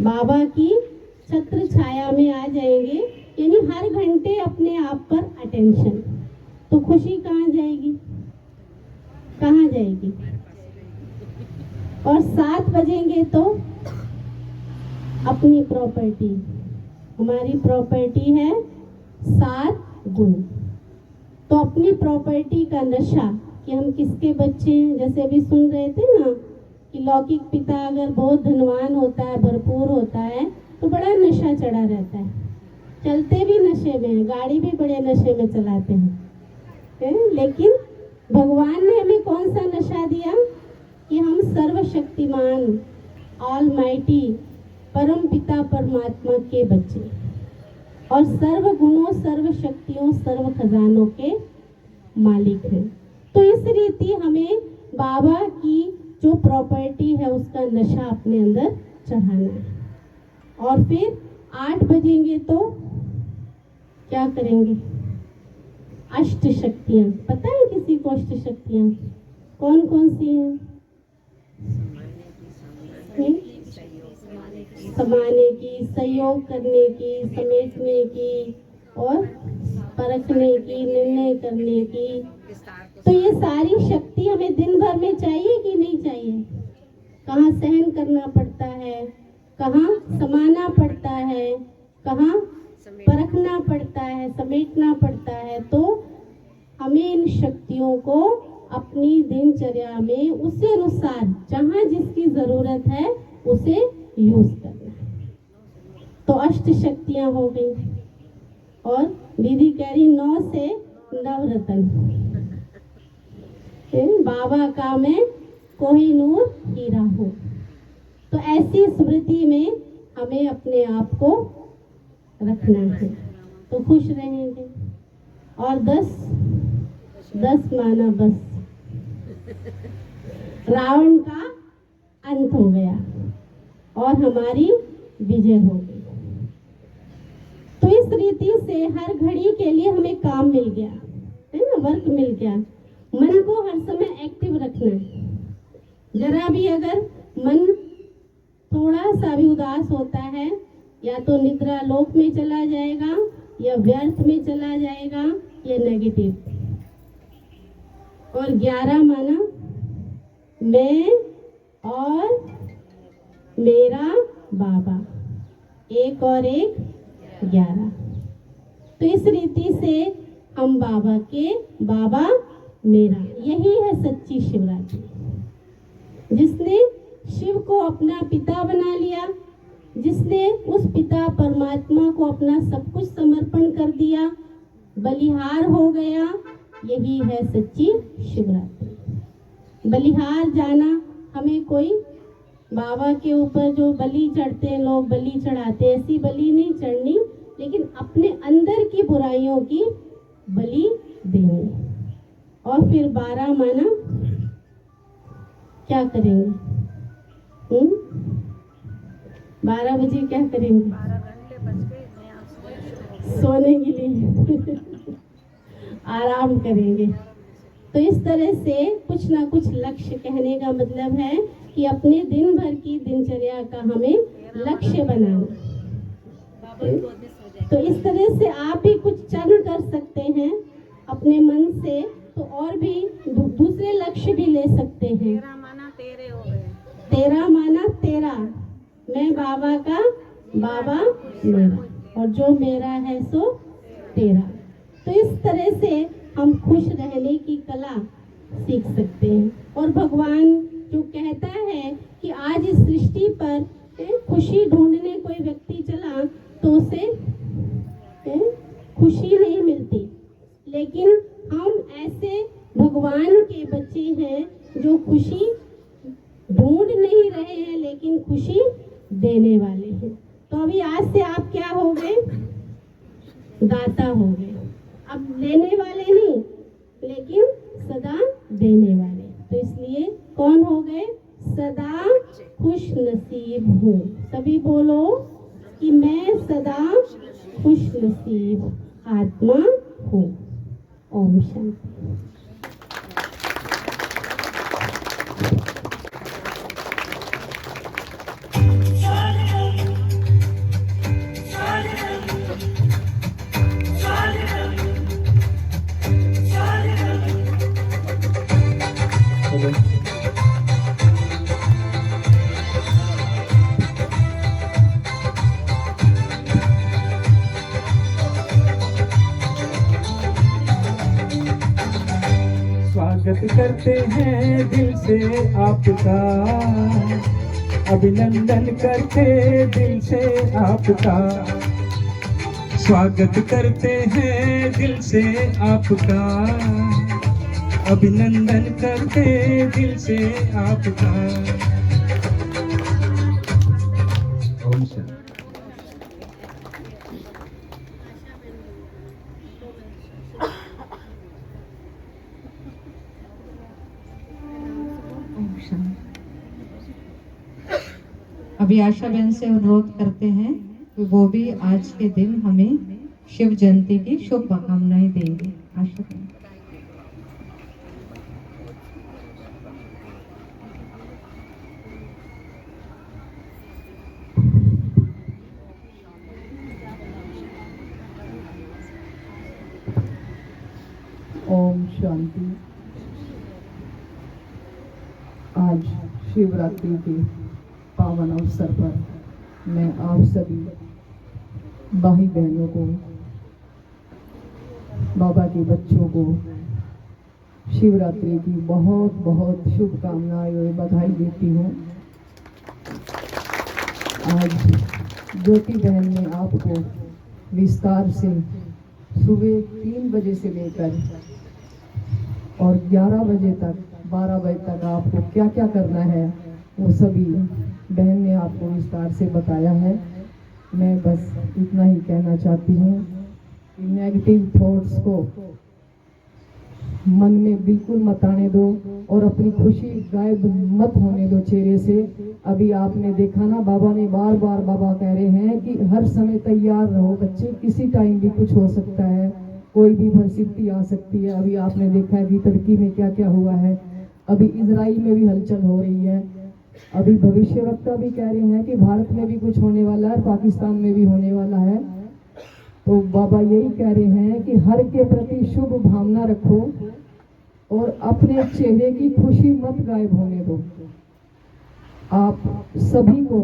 बाबा की छत्र छाया में आ जाएंगे, यानी हर घंटे अपने आप पर अटेंशन। तो खुशी कहाँ जाएगी, कहाँ जाएगी। और 7 बजेंगे तो अपनी प्रॉपर्टी, हमारी प्रॉपर्टी है 7 गुण। तो अपनी प्रॉपर्टी का नशा कि हम किसके बच्चे हैं, जैसे अभी सुन रहे थे ना कि लौकिक पिता अगर बहुत धनवान होता है, भरपूर होता है, तो बड़ा नशा चढ़ा रहता है, चलते भी नशे में हैं, गाड़ी भी बड़े नशे में चलाते हैं। लेकिन भगवान ने हमें कौन सा नशा दिया कि हम सर्वशक्तिमान ऑलमाइटी परम पिता परमात्मा के बच्चे और सर्व गुणों, सर्व शक्तियों, सर्व खजानों के मालिक हैं। तो इस रीति हमें बाबा की जो प्रॉपर्टी है उसका नशा अपने अंदर चढ़ाना है। और फिर 8 बजेंगे तो क्या करेंगे, अष्ट शक्तियाँ। पता है किसी को अष्ट शक्तियाँ कौन कौन सी हैं? समाने की, सहयोग करने की, समेटने की और परखने की, निर्णय करने की। तो ये सारी शक्ति हमें दिन भर में चाहिए कि नहीं चाहिए। कहाँ सहन करना पड़ता है, कहाँ समाना पड़ता है, कहाँ परखना पड़ता है, समेटना पड़ता है। तो हमें इन शक्तियों को अपनी दिनचर्या में उसी अनुसार जहाँ जिसकी जरूरत है उसे यूज करना है। तो अष्ट शक्तियाँ हो गई। और दीदी कह रही 9 से नवरत्न, बाबा का मैं कोहिनूर हीरा हूँ। तो ऐसी स्मृति में हमें अपने आप को रखना है, तो खुश रहेंगे। और 10 माना बस, रावण का अंत हो गया और हमारी विजय हो गई। तो इस रीति से हर घड़ी के लिए हमें काम मिल गया है ना, वर्क मिल गया। मन को हर समय एक्टिव रखना है। जरा भी अगर मन थोड़ा सा भी उदास होता है, या तो निद्रा लोक में चला जाएगा, या व्यर्थ में चला जाएगा, या नेगेटिव। और 11 माना मैं और मेरा बाबा, 1 और 1 11। तो इस रीति से हम बाबा के, बाबा मेरा, यही है सच्ची शिवरात्रि। जिसने शिव को अपना पिता बना लिया, जिसने उस पिता परमात्मा को अपना सब कुछ समर्पण कर दिया, बलिहार हो गया, यही है सच्ची शिवरात्रि। बलिहार जाना, हमें कोई बाबा के ऊपर जो बलि चढ़ते हैं, लोग बलि चढ़ाते हैं, ऐसी बलि नहीं चढ़नी, लेकिन अपने अंदर की बुराइयों की बलि देनी। और फिर 12 माना क्या करेंगे, 12 बजे क्या करेंगे, सोने के लिए आराम करेंगे। तो इस तरह से कुछ ना कुछ लक्ष्य, कहने का मतलब है कि अपने दिन भर की दिनचर्या का हमें लक्ष्य बनाना। तो इस तरह से आप भी कुछ चरण कर सकते हैं अपने मन से, तो और भी दूसरे लक्ष्य भी ले सकते हैं। तेरा माना तेरे हो गए। तेरा माना तेरा, मैं बाबा का, बाबा मेरा, और जो मेरा है सो तेरा। तो इस तरह से हम खुश रहने की कला सीख सकते हैं। और भगवान जो कहता है कि आज इस सृष्टि पर खुशी ढूंढने कोई व्यक्ति चला तो उसे खुशी नहीं मिलती, लेकिन हम ऐसे भगवान के बच्चे हैं जो खुशी ढूंढ नहीं रहे हैं लेकिन खुशी देने वाले हैं। तो अभी आज से आप क्या हो गए? दाता हो गए। अब लेने वाले नहीं लेकिन सदा देने वाले। तो इसलिए कौन हो गए? सदा खुश नसीब हूँ। सभी बोलो कि मैं सदा खुश नसीब आत्मा हूँ। ओम शांति। स्वागत करते हैं दिल से आपका, अभिनंदन करते दिल से आपका। स्वागत करते हैं दिल से आपका, अभिनंदन करते दिल से आपका। ओम शांति। अभी आशा बहन से अनुरोध करते हैं कि वो भी आज के दिन हमें शिव जयंती की शुभकामनाएं देंगे। आशा बहन। ओम शांति। आज शिवरात्रि के पावन अवसर पर मैं आप सभी भाई बहनों को, बाबा के बच्चों को शिवरात्रि की बहुत बहुत शुभकामनाएं और बधाई देती हूँ। आज ज्योति बहन ने आपको विस्तार से सुबह 3 बजे से लेकर और 11 बजे तक, 12 बजे तक आपको क्या क्या करना है वो सभी बहन ने आपको विस्तार से बताया है। मैं बस इतना ही कहना चाहती हूँ कि नेगेटिव थॉट्स को मन में बिल्कुल मत आने दो और अपनी खुशी गायब मत होने दो चेहरे से। अभी आपने देखा ना, बाबा ने बार बार बाबा कह रहे हैं कि हर समय तैयार रहो बच्चे, किसी टाइम भी कुछ हो सकता है, कोई भी परिस्थिति आ सकती है। अभी आपने देखा है कि तुर्की में क्या क्या हुआ है, अभी इजराइल में भी हलचल हो रही है, अभी भविष्यवक्ता भी कह रहे हैं कि भारत में भी कुछ होने वाला है, पाकिस्तान में भी होने वाला है। तो बाबा यही कह रहे हैं कि हर के प्रति शुभ भावना रखो और अपने चेहरे की खुशी मत गायब होने दो। आप सभी को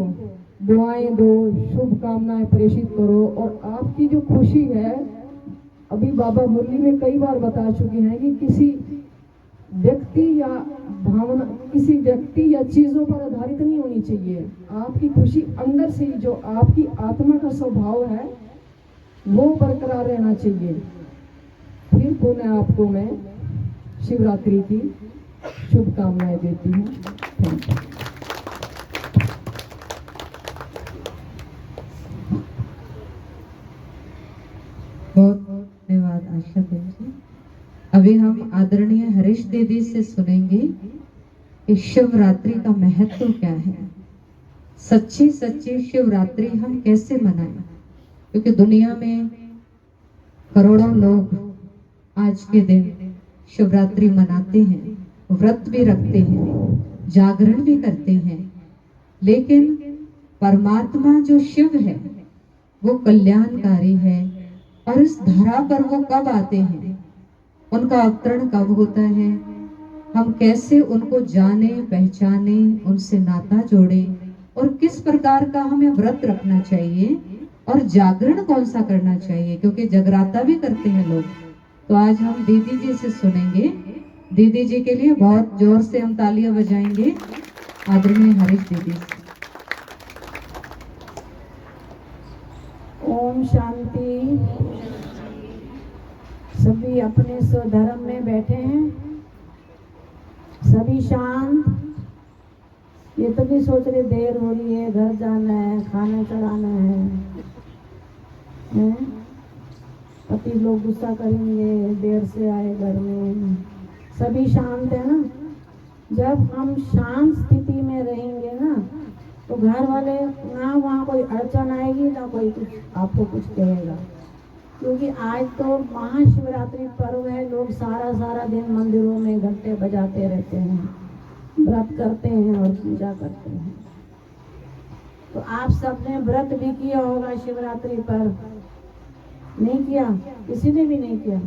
दुआएं दो, शुभकामनाएं प्रेषित करो और आपकी जो खुशी है, अभी बाबा मुरली में कई बार बता चुके हैं कि किसी व्यक्ति या भावना, किसी व्यक्ति या चीजों पर आधारित नहीं होनी चाहिए। आपकी खुशी अंदर से ही, जो आपकी आत्मा का स्वभाव है, वो बरकरार रहना चाहिए। फिर पुनः आपको मैं शिवरात्रि की शुभकामनाएं देती हूँ। Thank you. बहुत बहुत धन्यवाद आशा बहन जी। अभी हम आदरणीय हरीश दीदी से सुनेंगे कि शिवरात्रि का महत्व क्या है, सच्ची सच्ची शिवरात्रि हम कैसे मनाएं, क्योंकि दुनिया में करोड़ों लोग आज के दिन शिवरात्रि मनाते हैं, व्रत भी रखते हैं, जागरण भी करते हैं, लेकिन परमात्मा जो शिव है वो कल्याणकारी है और इस धरा पर वो कब आते हैं, उनका अवतरण कब होता है, हम कैसे उनको जाने पहचाने, उनसे नाता जोड़े और किस प्रकार का हमें व्रत रखना चाहिए और जागरण कौन सा करना चाहिए, क्योंकि जगराता भी करते हैं लोग। तो आज हम दीदी जी से सुनेंगे। दीदी जी के लिए बहुत जोर से हम तालियां बजाएंगे। आदरणीय हरीश दीदी। ओम शांति। सभी अपने स्वधर्म में बैठे हैं, सभी शांत। ये तो भी सोच रहे देर हो रही है, घर जाना है, खाना चढ़ाना है? पति लोग गुस्सा करेंगे, देर से आए घर में। सभी शांत है ना? जब हम शांत स्थिति में रहेंगे ना, तो घर वाले ना वहाँ कोई अड़चन आएगी ना कोई कुछ आपको कुछ कहेगा। क्योंकि आज तो महाशिवरात्रि पर्व है, लोग सारा सारा दिन मंदिरों में घंटे बजाते रहते हैं, व्रत करते हैं और पूजा करते हैं। तो आप सबने व्रत भी किया होगा शिवरात्रि पर, नहीं किया? किसी ने भी नहीं किया?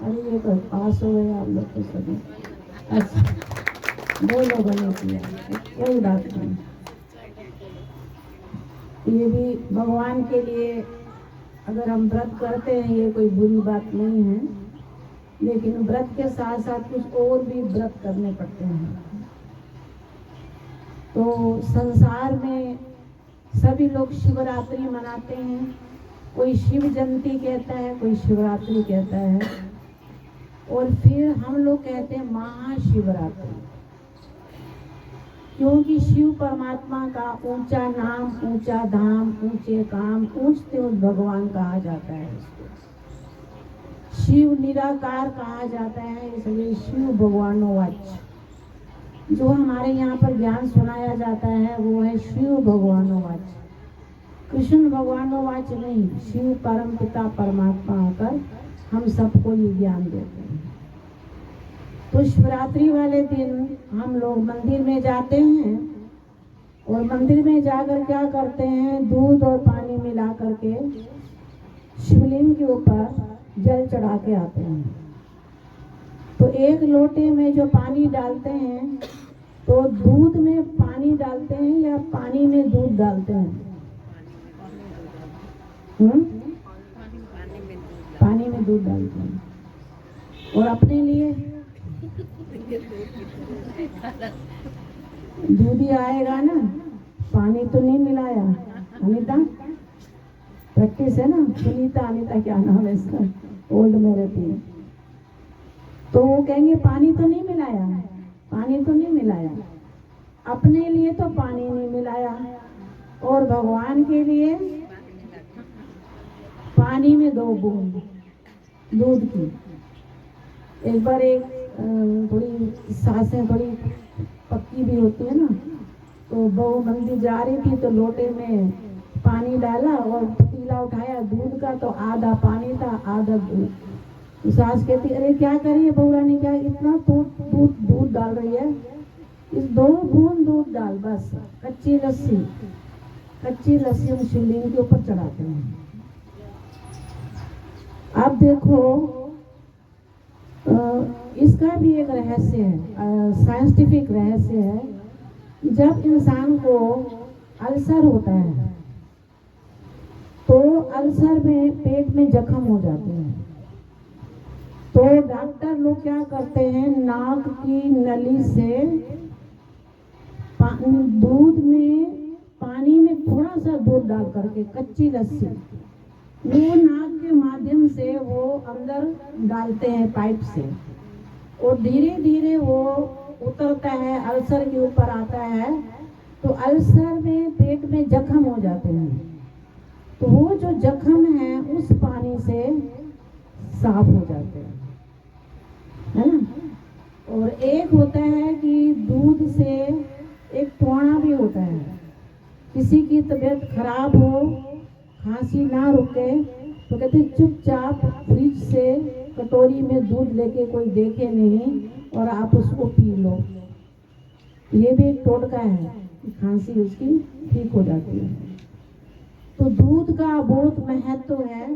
अरे ये तो पास हो गए आप लोग तो सभी। अच्छा, 2 लोगों ने किया, कोई बात नहीं। ये भी भगवान के लिए अगर हम व्रत करते हैं, ये कोई बुरी बात नहीं है, लेकिन व्रत के साथ साथ कुछ और भी व्रत करने पड़ते हैं। तो संसार में सभी लोग शिवरात्रि मनाते हैं, कोई शिव जयंती कहता है, कोई शिवरात्रि कहता है, और फिर हम लोग कहते हैं महाशिवरात्रि, क्योंकि शिव परमात्मा का ऊंचा नाम, ऊंचा धाम, ऊंचे काम, ऊंचते उस भगवान कहा जाता है। इसको शिव निराकार कहा जाता है, इसलिए शिव भगवानोवाच। जो हमारे यहाँ पर ज्ञान सुनाया जाता है वो है शिव भगवानोवाच, कृष्ण भगवानोवाच नहीं। शिव परम पिता परमात्मा आकर हम सबको ये ज्ञान देते हैं। तो शिवरात्रि वाले दिन हम लोग मंदिर में जाते हैं और मंदिर में जाकर क्या करते हैं, दूध और पानी मिला करके शिवलिंग के ऊपर जल चढ़ा के आते हैं। तो एक लोटे में जो पानी डालते हैं, तो दूध में पानी डालते हैं या पानी में दूध डालते हैं? पानी में दूध डालते हैं। और अपने लिए दूध ही आएगा ना, पानी तो नहीं मिलाया। अनीता प्रैक्टिस है ना, सुनीता अनीता क्या नाम है इसका, ओल्ड में रहती है। तो वो कहेंगे पानी तो नहीं मिलाया, पानी तो नहीं मिलाया। अपने लिए तो पानी नहीं मिलाया, और भगवान के लिए पानी में 2 बूंद दूध की। एक बार एक थोड़ी सासें थोड़ी पक्की भी होती है ना, तो बहू मंदिर जा रही थी, तो लोटे में पानी डाला और पतीला उठाया दूध का, तो आधा पानी था आधा दूध। सास कहती अरे क्या करिए बहू रानी, क्या इतना दूध डाल रही है, इस 2 बूंद दूध डाल बस। कच्ची लस्सी हम शिवलिंग के ऊपर चढ़ाते हैं। अब देखो इसका भी एक रहस्य है, साइंटिफिक रहस्य है। जब इंसान को अल्सर होता है, तो अल्सर में पेट में जख्म हो जाते हैं, तो डॉक्टर लोग क्या करते हैं, नाक की नली से दूध में, पानी में थोड़ा सा दूध डाल करके कच्ची लस्सी, वो नाक के माध्यम से वो अंदर डालते हैं पाइप से, और धीरे धीरे वो उतरता है, अल्सर के ऊपर आता है। तो अल्सर में पेट में जख्म हो जाते हैं, तो वो जो जख्म है उस पानी से साफ हो जाते हैं, है ना। और एक होता है कि दूध से एक टोना भी होता है। किसी की तबीयत खराब हो, खांसी ना रुके, तो कहते चुपचाप फ्रिज से कटोरी में दूध लेके कोई देखे नहीं और आप उसको पी लो। ये भी एक टोटका है कि खांसी उसकी ठीक हो जाती है। तो दूध का बहुत महत्व है,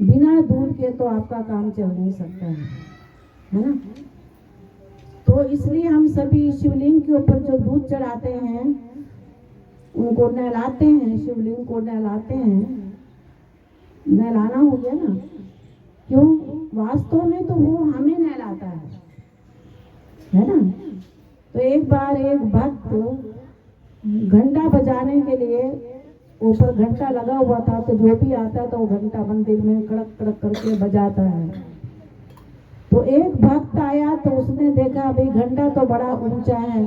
बिना दूध के तो आपका काम चल नहीं सकता है ना। तो इसलिए हम सभी शिवलिंग के ऊपर जो दूध चढ़ाते हैं उनको नहलाते हैं, शिवलिंग को नहलाते हैं। नहलाना हो गया ना, क्यों? वास्तव में तो वो हमें नहलाता है ना। तो एक बार एक भक्त घंटा बजाने के लिए, ऊपर घंटा लगा हुआ था, तो जो भी आता तो वो घंटा मंदिर में कड़क कड़क करके बजाता है। तो एक भक्त आया तो उसने देखा भाई घंटा तो बड़ा ऊंचा है,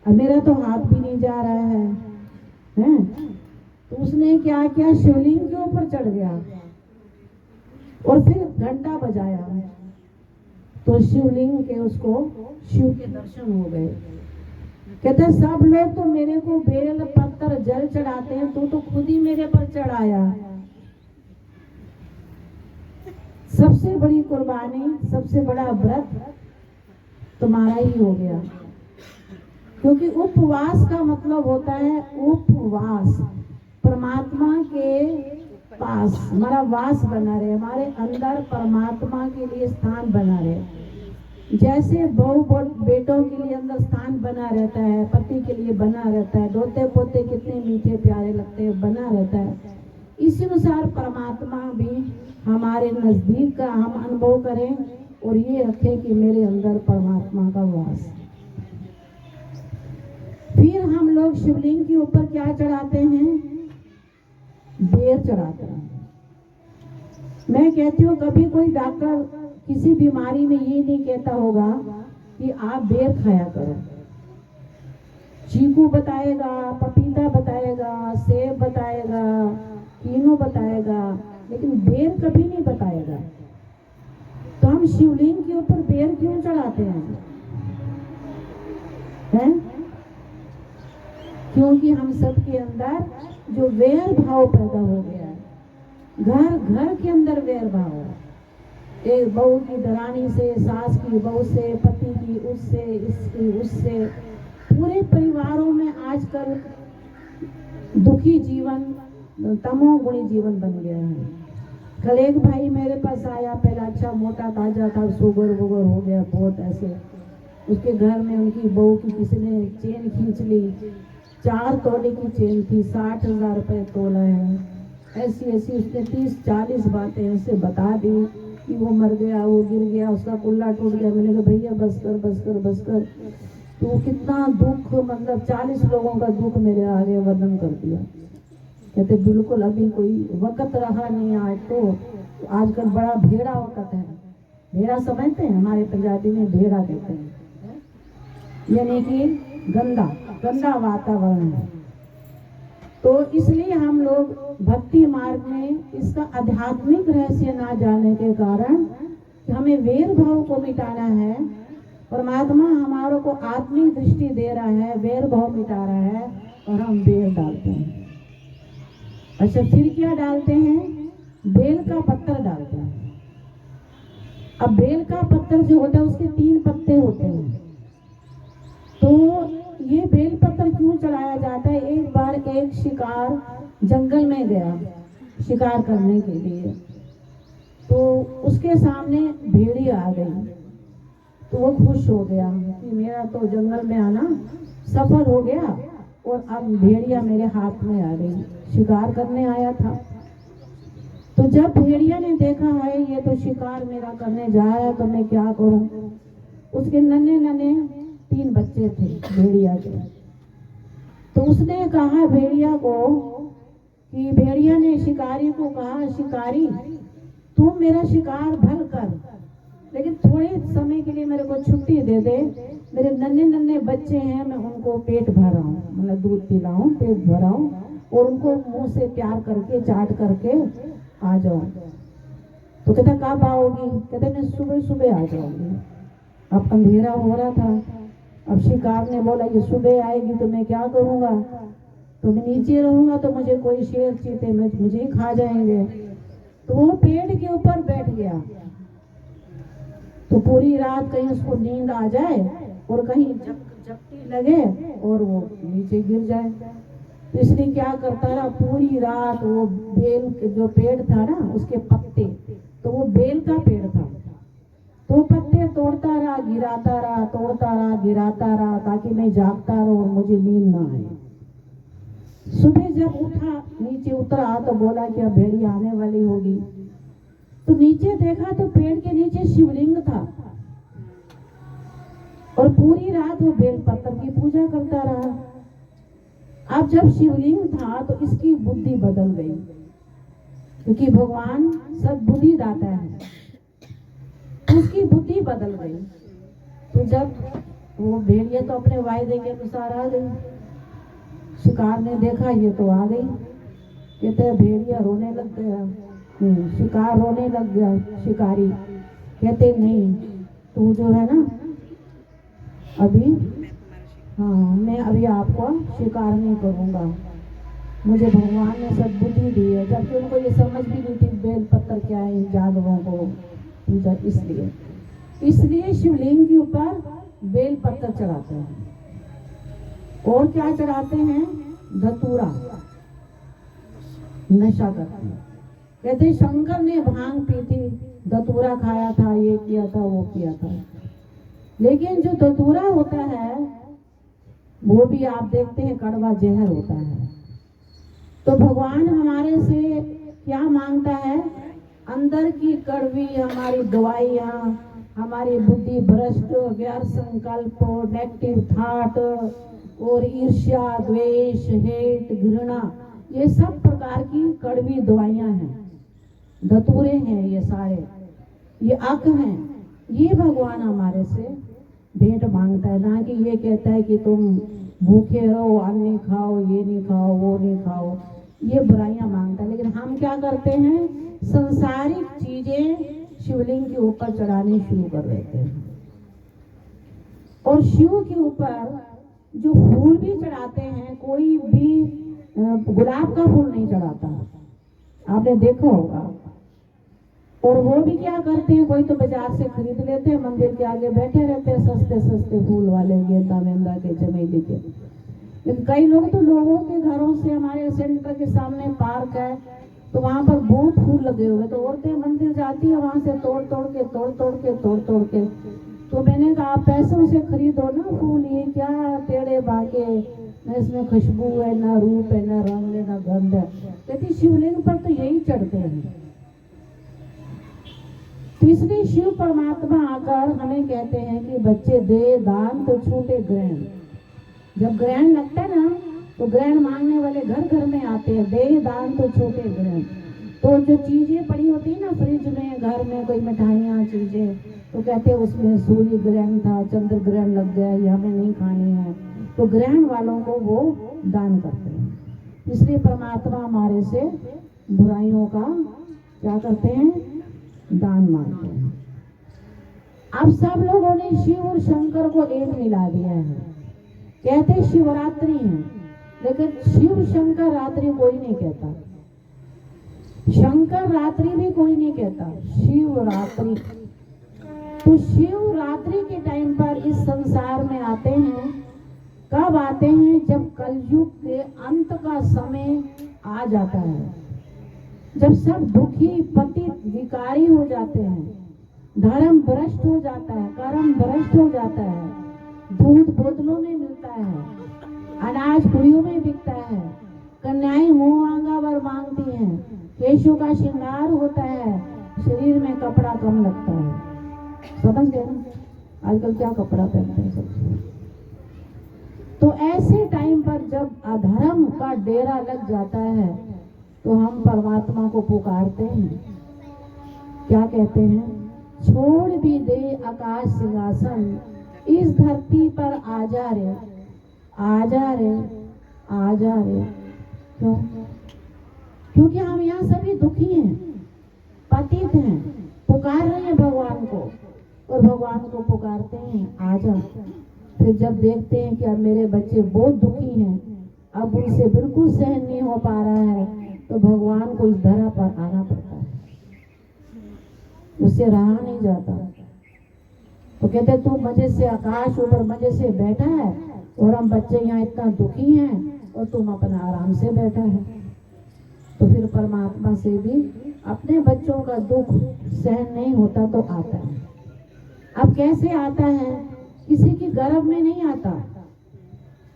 अब मेरा तो हाथ भी नहीं जा रहा है। तो उसने क्या किया, शिवलिंग के ऊपर चढ़ गया और फिर घंटा बजाया। तो शिवलिंग के उसको शिव के दर्शन हो गए। कहते सब लोग तो मेरे को बेल पत्थर जल चढ़ाते हैं, तू तो खुद ही मेरे पर चढ़ाया। सबसे बड़ी कुर्बानी, सबसे बड़ा व्रत तुम्हारा ही हो गया। क्योंकि उपवास का मतलब होता है उपवास, परमात्मा के पास हमारा वास बना रहे, हमारे अंदर परमात्मा के लिए स्थान बना रहे। जैसे बहू बेटों के लिए अंदर स्थान बना रहता है, पति के लिए बना रहता है, दोते पोते कितने मीठे प्यारे लगते हैं, बना रहता है। इसी अनुसार परमात्मा भी हमारे नजदीक का हम अनुभव करें और ये रखें कि मेरे अंदर परमात्मा का वास। फिर हम लोग शिवलिंग के ऊपर क्या चढ़ाते हैं? बेर चढ़ाते हैं। मैं कहती हूँ कभी कोई डॉक्टर किसी बीमारी में ये नहीं कहता होगा कि आप बेर खाया करो। चीकू बताएगा, पपीता बताएगा, सेब बताएगा, कीनू बताएगा, लेकिन बेर कभी नहीं बताएगा। तो हम शिवलिंग के ऊपर बेर क्यों चढ़ाते हैं? क्योंकि हम सबके अंदर जो वैर भाव पैदा हो गया है, घर घर के अंदर वैर भाव है। एक बहू की दरानी से, सास की बहू से, पति की उससे, इसकी उससे, पूरे परिवारों में आजकल दुखी जीवन, तमोगुणी जीवन बन गया है। कल एक भाई मेरे पास आया, पहला अच्छा मोटा ताजा था, शुगर वुगर हो गया बहुत ऐसे। उसके घर में उनकी बहू की किसी ने चेन खींच ली, 4 तोले की चेन थी, 60,000 रुपये तोला है। ऐसी ऐसी उसने 30-40 बातें ऐसे बता दी कि वो मर गया, वो गिर गया, उसका कुल्ला टूट गया। मैंने कहा भैया बस कर बस कर बस कर। तो कितना दुख, मतलब 40 लोगों का दुख मेरे आगे वर्णन कर दिया। कहते बिल्कुल अभी कोई वक्त रहा नहीं आज तो, आजकल बड़ा भेड़ा वक्त है। भेड़ा समझते हैं, हमारे पंजाबी में भेड़ा कहते हैं, यानी कि गंदा गंदा वातावरण है। तो इसलिए हम लोग भक्ति मार्ग में इसका आध्यात्मिक रहस्य ना जाने के कारण कि हमें वैर भाव को मिटाना है। परमात्मा हमारों को आत्मिक दृष्टि दे रहा है, वैर भाव मिटा रहा है, और हम बेल डालते हैं। अच्छा, फिर क्या डालते हैं? बेल का पत्थर डालते हैं। अब बेल का पत्थर जो होता है उसके 3 पत्ते होते हैं। तो ये बेल पत्थर क्यों चढ़ाया जाता है? एक बार एक शिकार जंगल में गया शिकार करने के लिए, तो उसके सामने भेड़ी आ गई। तो वो खुश हो गया कि मेरा तो जंगल में आना सफल हो गया और अब भेड़िया मेरे हाथ में आ गई। शिकार करने आया था, तो जब भेड़िया ने देखा है ये तो शिकार मेरा करने जा रहा है, तो मैं क्या करूं? उसके नन्हे नन्हे 3 बच्चे थे भेड़िया के। तो उसने कहा भेड़िया को कि भेड़िया ने शिकारी को कहा, शिकारी तुम मेरा शिकार भल कर, लेकिन थोड़े समय के लिए मेरे को छुट्टी दे दे। मेरे नन्हे नन्हे बच्चे हैं, मैं उनको पेट भराऊं, मतलब दूध पिलाऊं, पेट भराऊं, और उनको मुंह से प्यार करके चाट करके आ जाऊं। तो कहता कब आओगी? कहते मैं सुबह सुबह आ जाऊंगी। अब अंधेरा हो रहा था। अब शिकार ने बोला ये सुबह आएगी तो मैं क्या करूंगा? तो मैं नीचे रहूंगा तो मुझे कोई शेर चीते मुझे ही खा जाएंगे। तो वो पेड़ के ऊपर बैठ गया। तो पूरी रात कहीं उसको नींद आ जाए और कहीं झपटी लगे और वो नीचे गिर जाए। तो इसलिए क्या करता रहा, पूरी रात वो बेल के जो पेड़ था ना उसके पत्ते, तो वो बेल का पेड़ था, तो पत्ते तोड़ता रहा, गिराता रहा, तोड़ता रहा, गिराता रहा, ताकि मैं जागता रहूं और मुझे नींद ना आए। सुबह जब उठा, नीचे उतरा तो बोला कि अब भेड़िया आने वाली होगी, तो नीचे देखा तो पेड़ के नीचे शिवलिंग था और पूरी रात वो बेल पत्थर की पूजा करता रहा। अब जब शिवलिंग था तो इसकी बुद्धि बदल गई, क्योंकि भगवान सद्बुद्धि दाता है, उसकी बुद्धि बदल गई। तो जब वो भेड़िया तो अपने वायदे के अनुसार आ गई, शिकार ने देखा ये तो आ गई, कहते भेड़िया रोने लग गया, शिकार रोने लग गया, शिकारी कहते नहीं तू जो है ना अभी, हाँ मैं अभी आपको शिकार नहीं करूँगा, मुझे भगवान ने सद्बुद्धि दी है। जबकि उनको ये समझ भी नहीं थी बेल पत्थर क्या है, जानवरों को पूजा, इसलिए शिवलिंग के ऊपर बेल पत्थर चढ़ाते हैं। और क्या चढ़ाते हैं, धतूरा, नशा करते हैं। कहते शंकर ने भांग पी थी, धतूरा खाया था, ये किया था, वो किया था। लेकिन जो धतूरा होता है वो भी आप देखते हैं कड़वा जहर होता है। तो भगवान हमारे से क्या मांगता है, अंदर की कड़वी हमारी दवाइयाँ, हमारी बुद्धि भ्रष्ट, व्यर्थ संकल्प, नेगेटिव थॉट और ईर्ष्या, द्वेष, हेट, घृणा, ये सब प्रकार की कड़वी दवाइयाँ हैं, धतूरे हैं, ये सारे ये अक हैं। ये भगवान हमारे से भेंट मांगता है, ना कि ये कहता है कि तुम भूखे रहो, अन्न नहीं खाओ, ये नहीं खाओ, वो नहीं खाओ, ये बुराइयां मांगता है। लेकिन हम क्या करते हैं, संसारिक चीजें शिवलिंग के ऊपर चढ़ाने शुरू कर देते हैं। और शिव के ऊपर जो फूल भी चढ़ाते हैं, कोई भी गुलाब का फूल नहीं चढ़ाता, आपने देखा होगा। और वो भी क्या करते हैं, कोई तो बाजार से खरीद लेते हैं, मंदिर के आगे बैठे रहते हैं सस्ते सस्ते फूल वाले, गेंदा वेंदा के, चमेली के। लेकिन कई लोग तो लोगों के घरों से, हमारे सेंटर के सामने पार्क है तो वहां पर बहुत फूल लगे हुए, तो औरतें मंदिर जाती है वहां से तोड़ तोड़ के। तो मैंने कहा आप पैसों से खरीदो ना फूल, ये क्या टेढ़े बाके, न इसमें खुशबू है, न रूप है, न रंग है, न गंध है। कहती शिवलिंग पर तो यही चढ़ते हैं। तो इसलिए शिव परमात्मा आकर हमें कहते हैं कि बच्चे दे दान तो छूटे ग्रहण। जब ग्रहण लगता है ना तो ग्रहण मांगने वाले घर घर में आते हैं, दे दान तो छूटे ग्रहण। तो जो चीजें पड़ी होती है ना फ्रिज में, घर में कोई मिठाइयाँ चीजें, तो कहते हैं उसमें सूर्य ग्रहण था, चंद्र ग्रहण लग गया, ये हमें नहीं खानी है, तो ग्रहण वालों को वो दान करते हैं। इसलिए परमात्मा हमारे से बुराइयों का क्या करते हैं, दान मांगते हैं। अब सब लोगों ने शिव और शंकर को एक मिला दिया है, कहते शिवरात्रि है, लेकिन शिव शंकर रात्रि कोई नहीं कहता, शंकर रात्रि भी कोई नहीं कहता, शिवरात्रि। तो शिवरात्रि के टाइम पर इस संसार में आते हैं, कब आते हैं, जब कलयुग के अंत का समय आ जाता है, जब सब दुखी पतित विकारी हो जाते हैं, धर्म भ्रष्ट हो जाता है, कर्म भ्रष्ट हो जाता है, दूध बोतलों में मिलता है, अनाज पुड़ियों में बिकता है, कन्याएं मुंह मांगा वर मांगती हैं, केशों का श्रृंगार होता है, शरीर में कपड़ा कम लगता है। समझ गए ना, आजकल क्या कपड़ा पहनते हैं सब। तो ऐसे टाइम पर जब अधर्म का डेरा लग जाता है तो हम परमात्मा को पुकारते हैं, क्या कहते हैं, छोड़ भी दे आकाश सिंहासन, इस धरती पर आजा रे, आजा रे, आजा रे। क्यों? क्योंकि हम यहाँ सभी दुखी हैं, पतित हैं, पुकार रहे हैं भगवान को, और भगवान को पुकारते हैं आजा। फिर जब देखते हैं कि अब मेरे बच्चे बहुत दुखी हैं, अब उनसे बिल्कुल सहन नहीं हो पा रहा है, तो भगवान को इस धरा पर आना पड़ता है, उससे रहा नहीं जाता। तो कहते तू मजे से आकाश ऊपर मजे से बैठा है और हम बच्चे यहाँ इतना दुखी हैं, और तुम अपना आराम से बैठा है। तो फिर परमात्मा से भी अपने बच्चों का दुख सहन नहीं होता तो आता है। अब कैसे आता है? किसी के गर्भ में नहीं आता।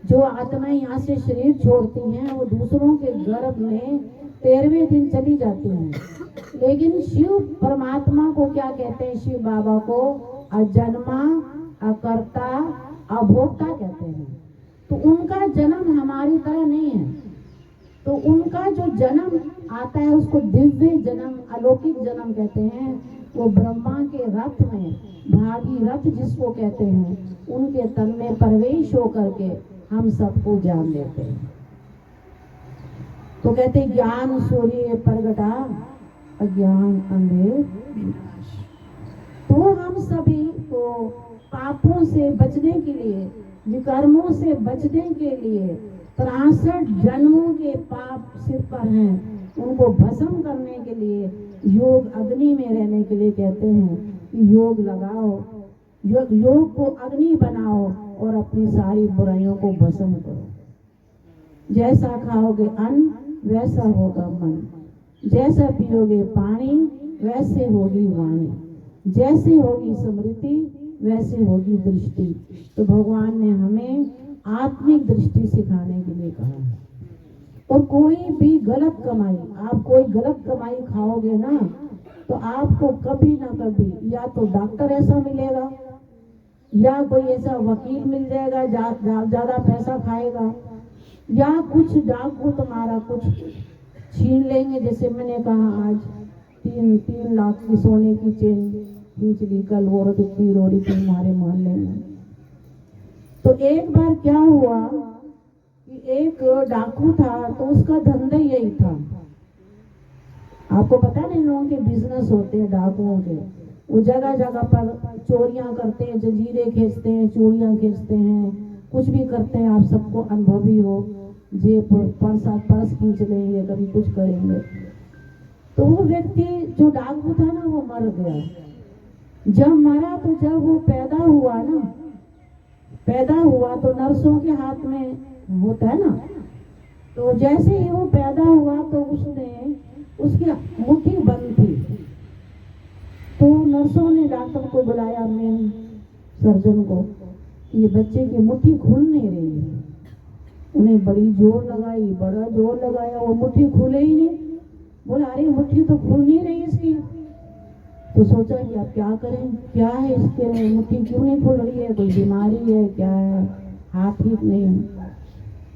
जो आत्माएं यहाँ से शरीर छोड़ती हैं वो दूसरों के गर्भ में 13वें दिन चली जाती हैं। लेकिन शिव परमात्मा को क्या कहते हैं? शिव बाबा को अजन्मा, अकर्ता, अभोक्ता कहते हैं। तो उनका जन्म हमारी तरह नहीं है। तो उनका जो जन्म आता है उसको दिव्य जन्म, अलौकिक जन्म कहते हैं। वो ब्रह्मा के रथ में, भागीरथ जिसको कहते हैं, उनके तन में प्रवेश होकर के हम सबको ज्ञान देते हैं। तो कहते हैं ज्ञान सूर्य प्रगटा, अज्ञान अंधेर विनाश। तो हम सभी को पापों से बचने के लिए, विकर्मों से बचने के लिए 63 जन्मों के पाप सिर पर हैं, उनको भस्म करने के लिए योग अग्नि में रहने के लिए कहते हैं कि योग लगाओ, योग को अग्नि बनाओ और अपनी सारी बुराइयों को भस्म करो। जैसा खाओगे अन्न वैसा होगा मन, जैसा पियोगे पानी वैसे होगी वाणी, जैसे होगी स्मृति वैसे होगी दृष्टि। तो भगवान ने हमें आत्मिक दृष्टि सिखाने के लिए कहा है। और कोई भी गलत कमाई, आप कोई गलत कमाई खाओगे ना तो आपको कभी ना कभी या तो डॉक्टर ऐसा मिलेगा, या कोई ऐसा वकील मिल जाएगा ज्यादा पैसा खाएगा, या कुछ डाकू तुम्हारा कुछ छीन लेंगे। जैसे मैंने कहा आज 3 लाख की सोने की चेन खींच ली, कल औरत इतनी रो रही थी हमारे मोहल्ले में। तो एक बार क्या हुआ कि एक डाकू था, तो उसका धंधा यही था। आपको पता नहीं, लोगों के बिजनेस होते हैं डाकुओं के। वो जगह जगह पर चोरियां करते हैं, जंजीरें खींचते हैं, चूड़ियां खींचते हैं, कुछ भी करते हैं। आप सबको अनुभवी हो, जेब पर्स खींच लेंगे, कभी कुछ करेंगे। तो वो व्यक्ति जो डाकू था ना, वो मर गया। जब मरा तो जब वो पैदा हुआ तो नर्सों के हाथ में होता है ना, तो जैसे ही वो पैदा हुआ तो उसकी मुट्ठी बंद थी। तो नर्सों ने डॉक्टर को बुलाया, मेन सर्जन को, ये बच्चे की मुट्ठी खुल नहीं रही है। उन्हें बड़ा जोर लगाया, वो मुट्ठी खुले ही नहीं। बोला अरे मुट्ठी तो खुल नहीं रही इसकी। तो सोचा कि अब क्या करें, क्या है इसके मुट्ठी क्यों नहीं खुल रही है, कोई बीमारी है क्या है, हाथ ठीक नहीं है।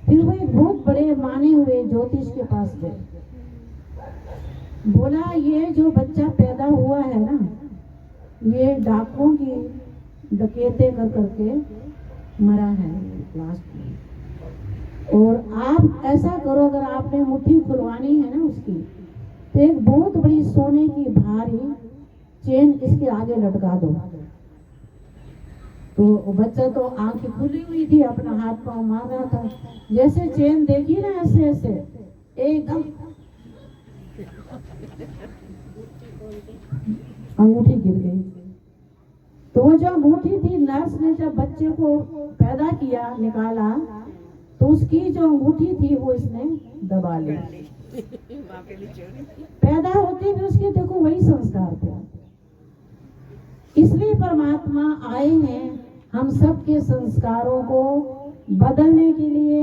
फिर वो एक बहुत बड़े माने हुए ज्योतिष के पास गए। बोला ये जो बच्चा पैदा हुआ है ना, ये डाकुओं की डकैते कर करके मरा है लास्ट में। और आप ऐसा करो, अगर आपने मुट्ठी खुलवानी है ना उसकी, तो एक बहुत बड़ी सोने की भारी चेन इसके आगे लटका दो। तो बच्चा तो आंखें खुली हुई थी, अपना हाथ पांव मार रहा था। जैसे चेन देखी ना, ऐसे एकदम अंगूठी गिर गई। तो वो जो अंगूठी थी, नर्स ने जब बच्चे को पैदा किया, निकाला, तो उसकी जो अंगूठी थी वो इसने दबा ली। पैदा होते भी उसके देखो वही संस्कार थे। इसलिए परमात्मा आए हैं हम सबके संस्कारों को बदलने के लिए,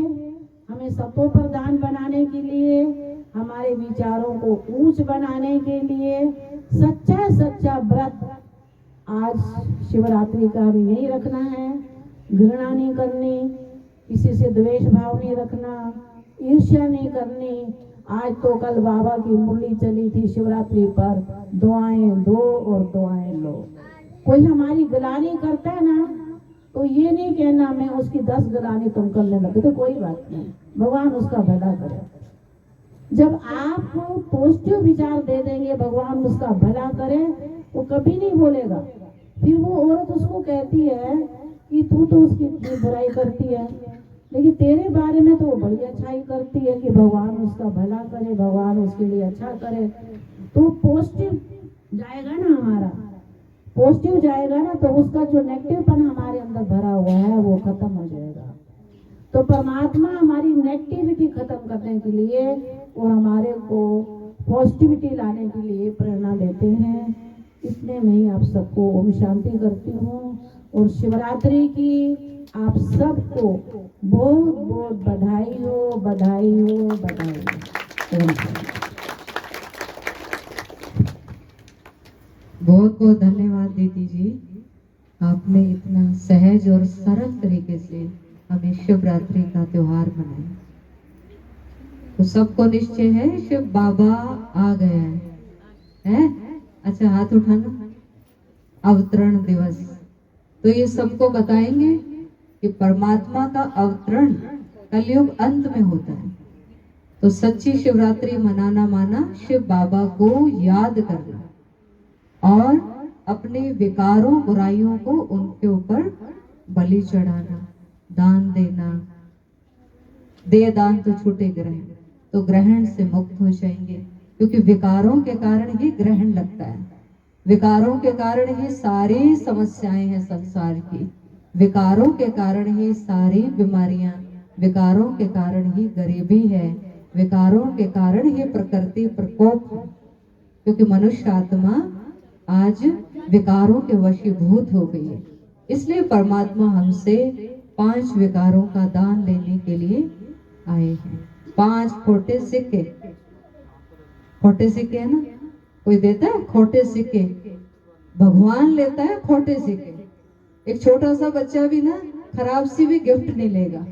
हमें सत्व प्रधान बनाने के लिए, हमारे विचारों को ऊंच बनाने के लिए। सच्चा व्रत आज शिवरात्रि का भी नहीं रखना है, घृणा नहीं करनी, किसी से द्वेष भाव नहीं रखना, ईर्ष्या नहीं करनी। आज तो कल बाबा की मुरली चली थी शिवरात्रि पर, दुआएं दो और दुआएं लो। कोई हमारी गिलानी करता है ना, तो ये नहीं कहना मैं उसकी 10 गिलानी तुम करने लगे, तो कोई बात नहीं, भगवान उसका भला करे। जब आप पॉजिटिव विचार दे देंगे, भगवान उसका भला करे, वो कभी नहीं बोलेगा। फिर वो औरत उसको कहती है कि तू तो उसकी इतनी बुराई करती है, लेकिन तेरे बारे में तो वो बड़ी अच्छाई करती है कि भगवान उसका भला करे, भगवान उसके लिए अच्छा करे। तो पॉजिटिव जाएगा ना, हमारा पॉजिटिव जाएगा ना, तो उसका जो नेगेटिवपन हमारे अंदर भरा हुआ है वो खत्म हो जाएगा। तो परमात्मा हमारी नेगेटिविटी खत्म करने के लिए और हमारे को पॉजिटिविटी लाने के लिए प्रेरणा देते हैं। इतने में ही आप सबको ओम शांति करती हूँ और शिवरात्रि की आप सबको बहुत बहुत बधाई हो, बधाई हो, बधाई हो। ओम शांति। बहुत बहुत धन्यवाद दीदी जी, आपने इतना सहज और सरल तरीके से हमें शिवरात्रि का त्योहार मनाया। तो सबको निश्चय है शिव बाबा आ गया है? अच्छा हाथ उठाना। अवतरण दिवस, तो ये सबको बताएंगे कि परमात्मा का अवतरण कलयुग अंत में होता है। तो सच्ची शिवरात्रि मनाना माना शिव बाबा को याद करना और अपने विकारों बुराइयों को उनके ऊपर बलि चढ़ाना, दान देना। दे दान तो छूटे ग्रहण, तो ग्रहण से मुक्त हो जाएंगे, क्योंकि विकारों के कारण ही ग्रहण लगता है। विकारों के कारण ही सारी समस्याएं हैं संसार की, विकारों के कारण ही सारी बीमारियां, विकारों के कारण ही गरीबी है, विकारों के कारण ही प्रकृति प्रकोप है। क्योंकि मनुष्य आत्मा आज विकारों के वशीभूत हो गई है। इसलिए परमात्मा हमसे 5 विकारों का दान लेने के लिए आए हैं। 5 खोटे सिक्के, खोटे सिक्के है ना, कोई देता है खोटे सिक्के, भगवान लेता है खोटे सिक्के। एक छोटा सा बच्चा भी ना खराब सी भी गिफ्ट नहीं लेगा,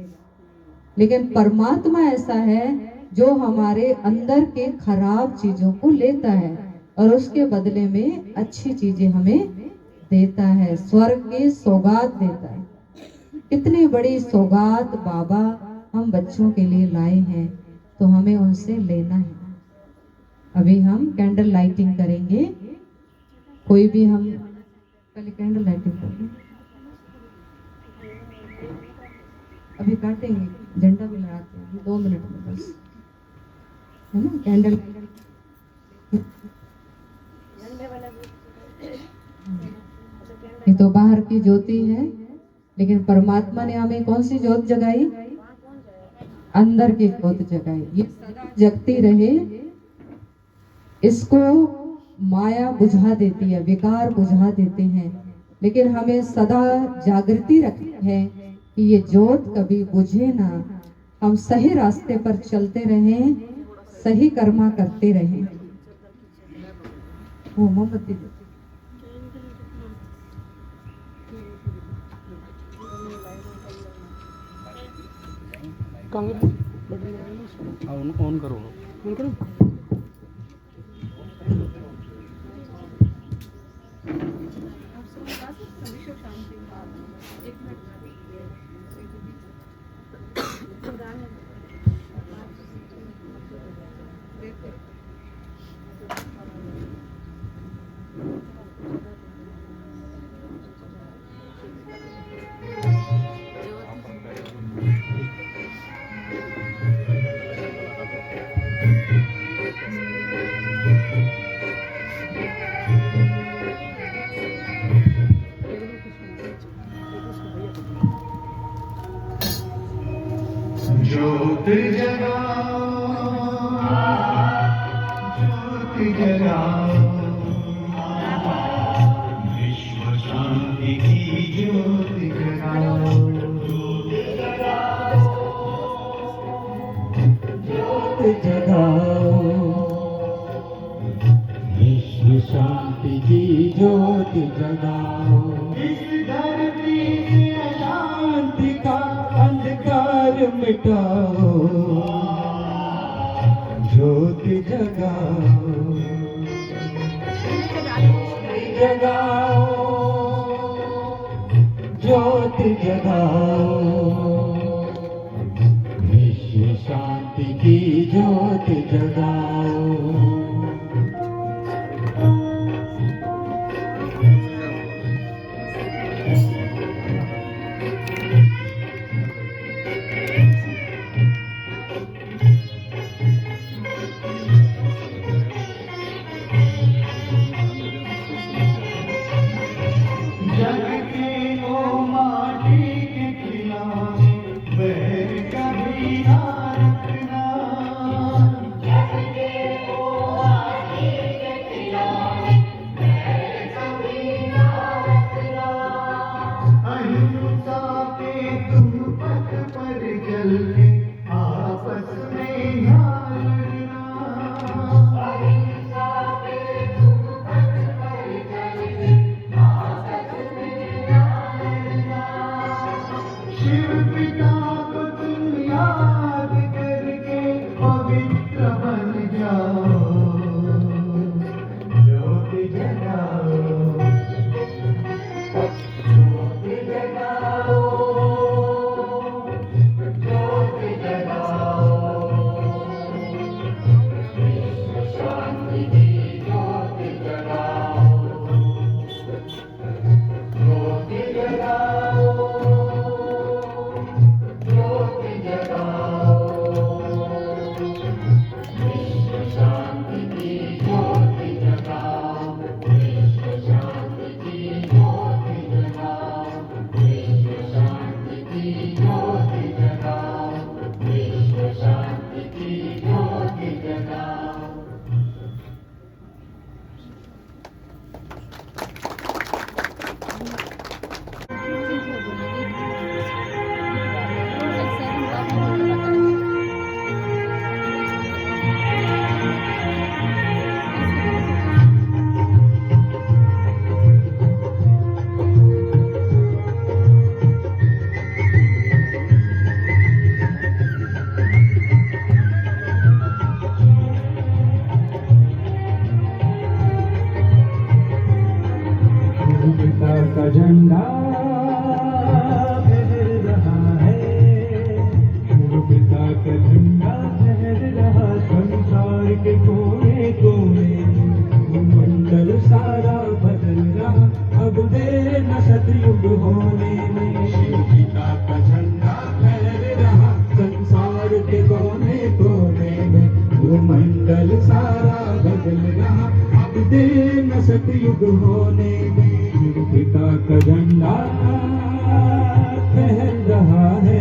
लेकिन परमात्मा ऐसा है जो हमारे अंदर के खराब चीजों को लेता है और उसके बदले में अच्छी चीजें हमें देता है, स्वर्ग की सौगात देता है। कितनी बड़ी सौगात बाबा हम बच्चों के लिए लाए हैं, तो हमें उनसे लेना है। अभी हम कैंडल लाइटिंग करेंगे। कोई भी हम पहले कैंडल लाइटिंग करेंगे, अभी काटेंगे, झंडा भी लगाते हैं 2 मिनट में बस, है ना। कैंडल ये तो बाहर की ज्योति है, लेकिन परमात्मा ने हमें कौन सी ज्योत जगाई? अंदर की ज्योत जगाई। ये सदा जगती रहे, इसको माया बुझा देती है, विकार बुझा देते हैं, लेकिन हमें सदा जागृति रखनी है कि ये ज्योत कभी बुझे ना। हम सही रास्ते पर चलते रहें, सही कर्मा करते रहें। वो मोमबत्ती दे। ऑन करो, ऑन करो। ज्योत जगाओ, ज्योत जगाओ, विश्व शांति की ज्योत जगाओ, ज्योत जगाओ, विश्व शांति की ज्योत जगाओ। इस धरती से अशांति का अंधकार मिटाओ, ज्योत जगाओ, जगाओ, ज्योत जगाओ, विश्व शांति की ज्योत जगाओ। जग के ओ माटी के खिलाफ बह अहिंसा के तुम पथ पर चलते आपस में न्याय लड़ना। अहिंसा के तुम पथ पर चलते आपस में न्याय लड़ना। शिव पिता को तुम याद करके पवित्र बन जाओ, ज्योति जगाओ, ज्योति जगाओ, ज्योति जगाओ। विश्व शांति की ज्योति जगाओ, ज्योति जगाओ, ज्योति जगाओ। विश्व शांति की ज्योति जगाओ, विश्व शांति की ज्योति जगाओ, विश्व शांति की ज्योति जगाओ, विश्व शांति की ज्योति जगाओ। पिता का झंडा फहर रहा है, पिता का झंडा फहर रहा संसार के कोने कोने। मंडल सारा बदल रहा, अब देर न सतयुग होने में। पिता का झंडा फहर रहा संसार के कोने कोने में। वो मंडल सारा बदल रहा, अब देर न सतयुग होने में। पिता का झंडा फहर रहा है।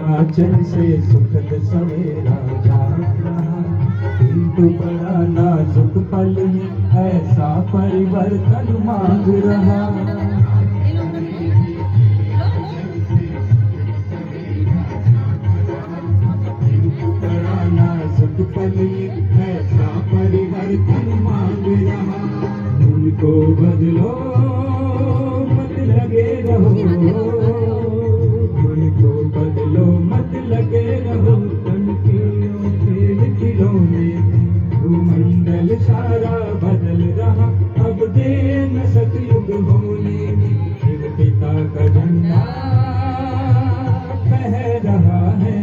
आंचल से सुखद सवेरा जाग रहा, किंतु बड़ा नाजुक पल ऐसा परिवर्तन मांग रहा। बड़ा नाजुक पल ऐसा परिवर्तन मांग रहा। उनको बदलो मत लगे रहो, को बदलो मत लगे रहो। तनकियों खेल खिलौने भूमंडल सारा बदल रहा, अब देर न सतयुग होने में। शिव पिता का झंडा फहर रहा है।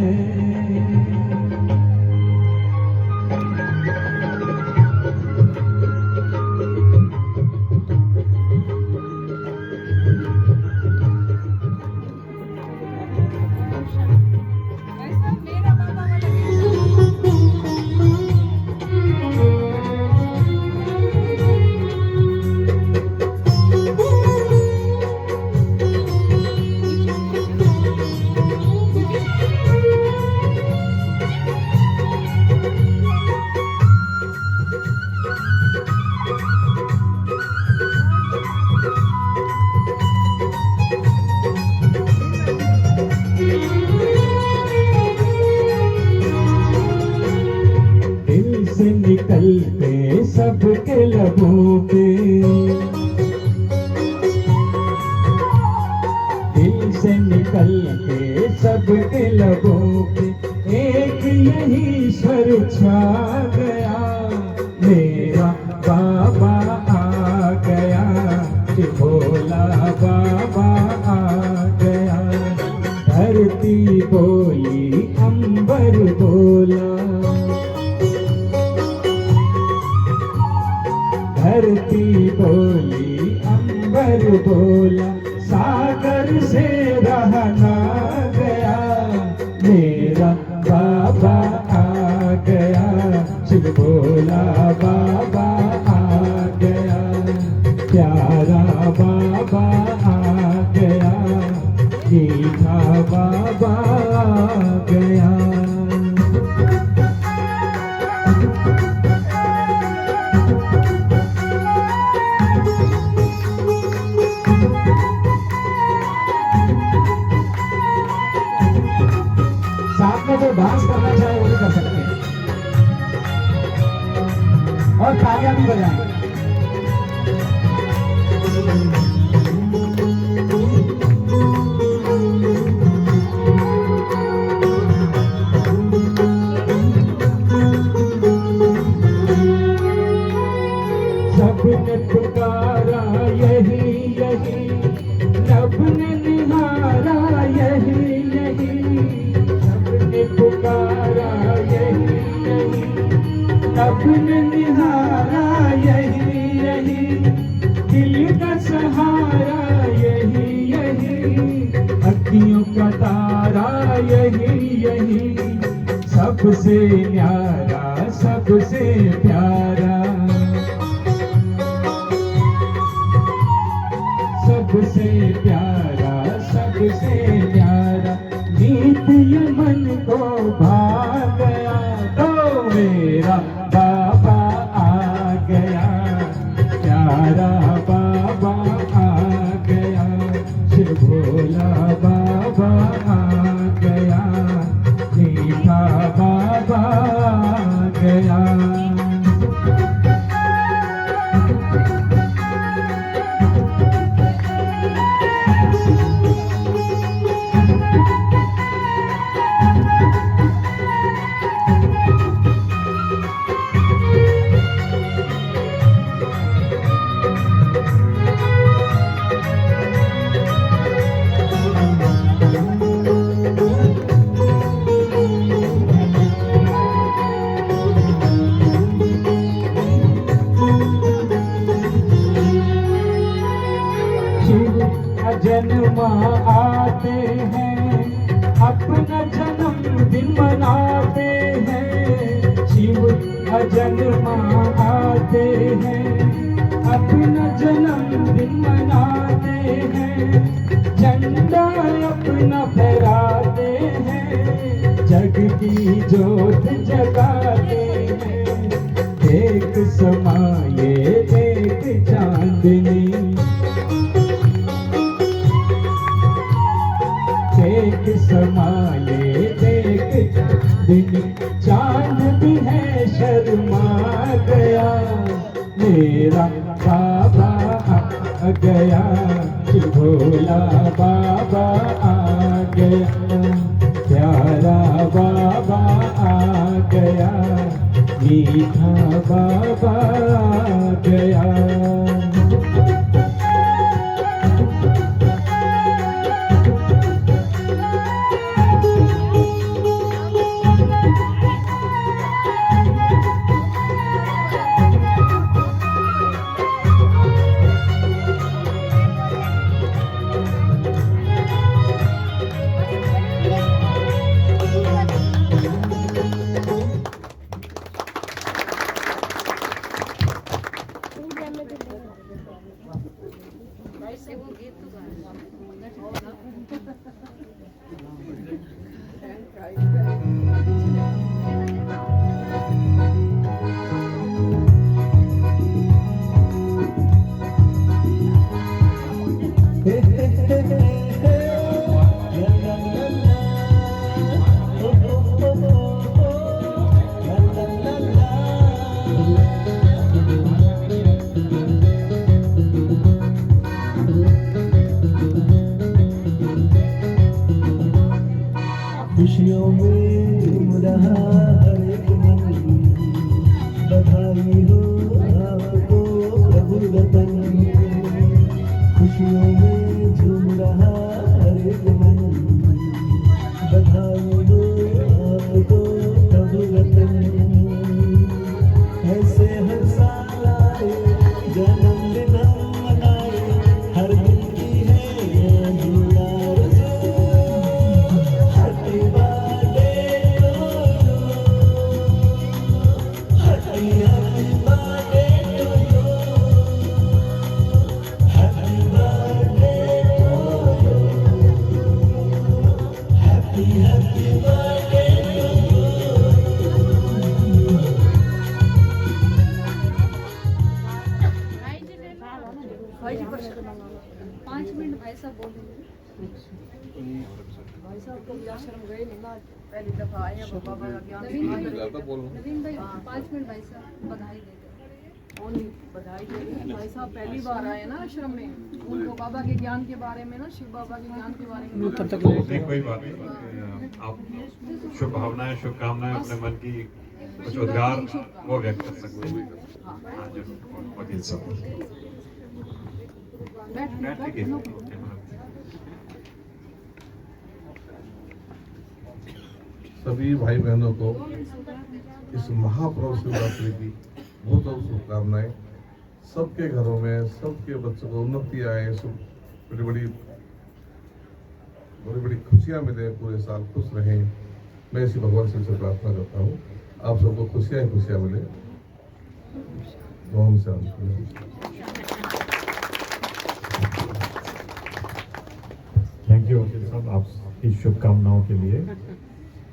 निकलते सबके लबों पे, दिल से निकलते सबके लबों पे एक यही स्वर छा गया, मेरा बाबा आ गया, भोला बाबा आ गया। धरती बोली, अंबर अंबर बोला, धरती बोली अंबर बोला, सागर से रह ना गया, मेरा बाबा आ गया, शिव बोला बाबा आ गया, प्यारा बाबा आ गया, मीठा बाबा आ गया। साथ में जो डांस करना चाहे वो भी कर सकते हैं और तालियां भी बजाएं। सबने पुकारा यही यही, सबने निहारा यही यही, सबने पुकारा यही यही, सबने निहारा यही यही, दिल का सहारा यही यही, अखियों का तारा यही यही, सबसे न्यारा सबसे प्यारा, सबसे प्यारा सबसे प्यारा, गीत ये मन को भा गया, तो मेरा बाबा आ गया, प्यारा बाबा आ गया, शिव भोला बाबा आ गया, मीठा बाबा आ गया। जन्मा आते हैं, अपना जन्मदिन मनाते हैं, शिव जन्मा आते हैं, अपना जन्मदिन मनाते हैं, झंडा अपना फहराते हैं, जग की जोत जगाते हैं, देख समाये देख चांदनी, देख समाये देख दिन, चांद भी है शर्मा गया, मेरा बाबा आ गया, भोला बाबा आ गया, प्यारा बाबा आ गया, मीठा बाबा आ गया। खुशियों में झूम रहा हर एक मन, बधाई हो आपको प्रभु रतन। खुशियों में झूम रहा हर एक मन, बधाई हो आपको कभी आश्रम गए नहीं ना, पहली दफा आए हैं बाबा का ज्ञान। नवीन भाई 5 मिनट भाई साहब बधाई दे दो। ओनली बधाई दे दो भाई साहब, पहली बार आए ना आश्रम में, उनको बाबा के ज्ञान के बारे में ना, शिव बाबा के ज्ञान के बारे में नहीं, कोई बात नहीं। आप शुभ भावनाएं, शुभकामनाएं अपने मन की कुछ उद्गार वो व्यक्त कर सकते हैं। हाँ, जरूर वकील साहब सभी भाई बहनों को इस महापर्व शिवरात्रि की बहुत बहुत शुभकामनाएं। सबके घरों में सबके बच्चों को उन्नति आए, बड़ी बड़ी खुशियां मिले, पूरे साल खुश रहें। मैं इसी भगवान से प्रार्थना करता हूँ आप सबको खुशियां ही खुशियां मिले। ओम शांति। थैंक यू वकील साहब आपकी शुभकामनाओं के लिए।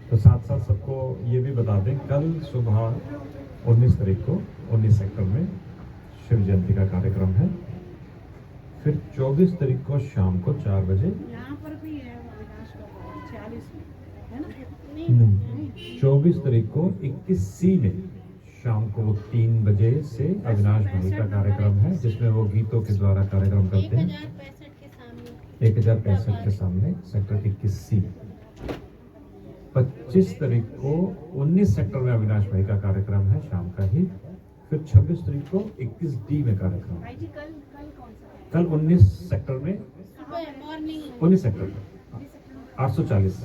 तो साथ साथ सबको ये भी बता दें, कल सुबह 19 तारीख को 19 सेक्टर में शिव जयंती का कार्यक्रम है। फिर 24 तारीख को शाम को 4 बजे यहाँ पर भी है 46 में, है ना? नहीं, 24 तारीख को 21C में शाम को 3 बजे से अविनाश भाई का कार्यक्रम है, जिसमें वो गीतों के द्वारा कार्यक्रम करते हैं 1065 के सामने सेक्टर 21C। 25 तारीख को 19 सेक्टर में अविनाश भाई का कार्यक्रम है शाम का ही। फिर 26 तारीख को 21D में कार्यक्रम है। कल 19 सेक्टर में 19 सेक्टर में 840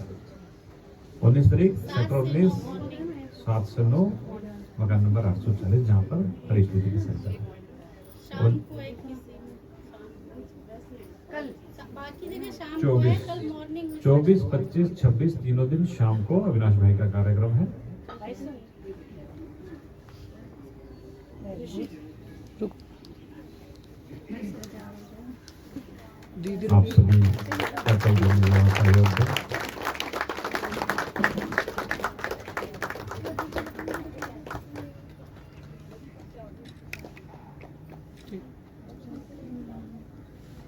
19 तारीख सेक्टर 19 7 से 9 मकान नंबर 840, जहाँ पर हरीश दीदी की सेंटर है। 24, 25, 26 तीनों दिन शाम को अविनाश भाई का कार्यक्रम है। आप सभी सहयोग दें।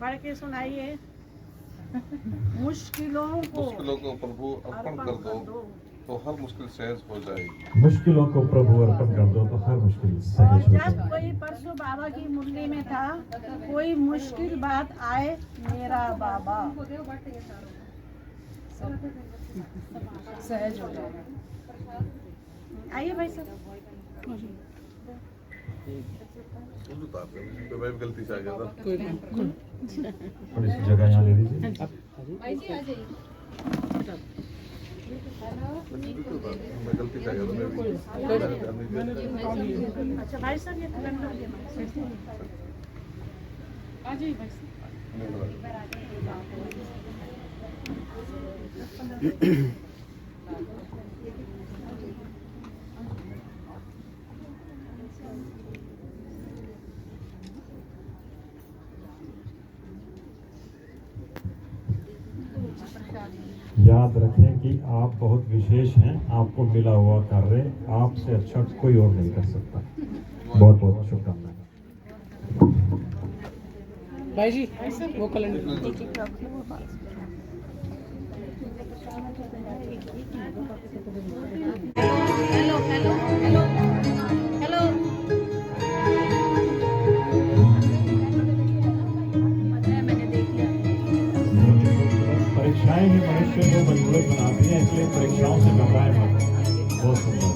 पढ़ के सुनाइए। मुश्किलों को प्रभु अर्पण कर दो तो हर मुश्किल सहज हो जाएगी। मुश्किलों को प्रभु अर्पण कर दो तो हर मुश्किल सहज हो जब जाएगी। कोई परसों बाबा की मुरली में था, कोई मुश्किल बात आए मेरा बाबा सहज हो जाएगा। आइए भाई साहब। तो मैं भी गलती से आ गया था। थोड़ी सी जगह यहाँ ले लीजिए। भाई जी आ जाइए। मैं गलती से आ गया था। मैं भी अच्छा भाई साहब, ये लंडन आ जाइए भाई साहब। याद रखें कि आप बहुत विशेष हैं। आपको मिला हुआ कार्य आपसे अच्छा कोई और नहीं कर सकता। बहुत बहुत शुभकामनाएं। भाई जी वो calendar hello hello hello hello. मैंने देख लिया। परीक्षाएं ही मनुष्य को मजबूत बनाती हैं, इसलिए परीक्षाओं से घबराएं मत। बहुत सुंदर।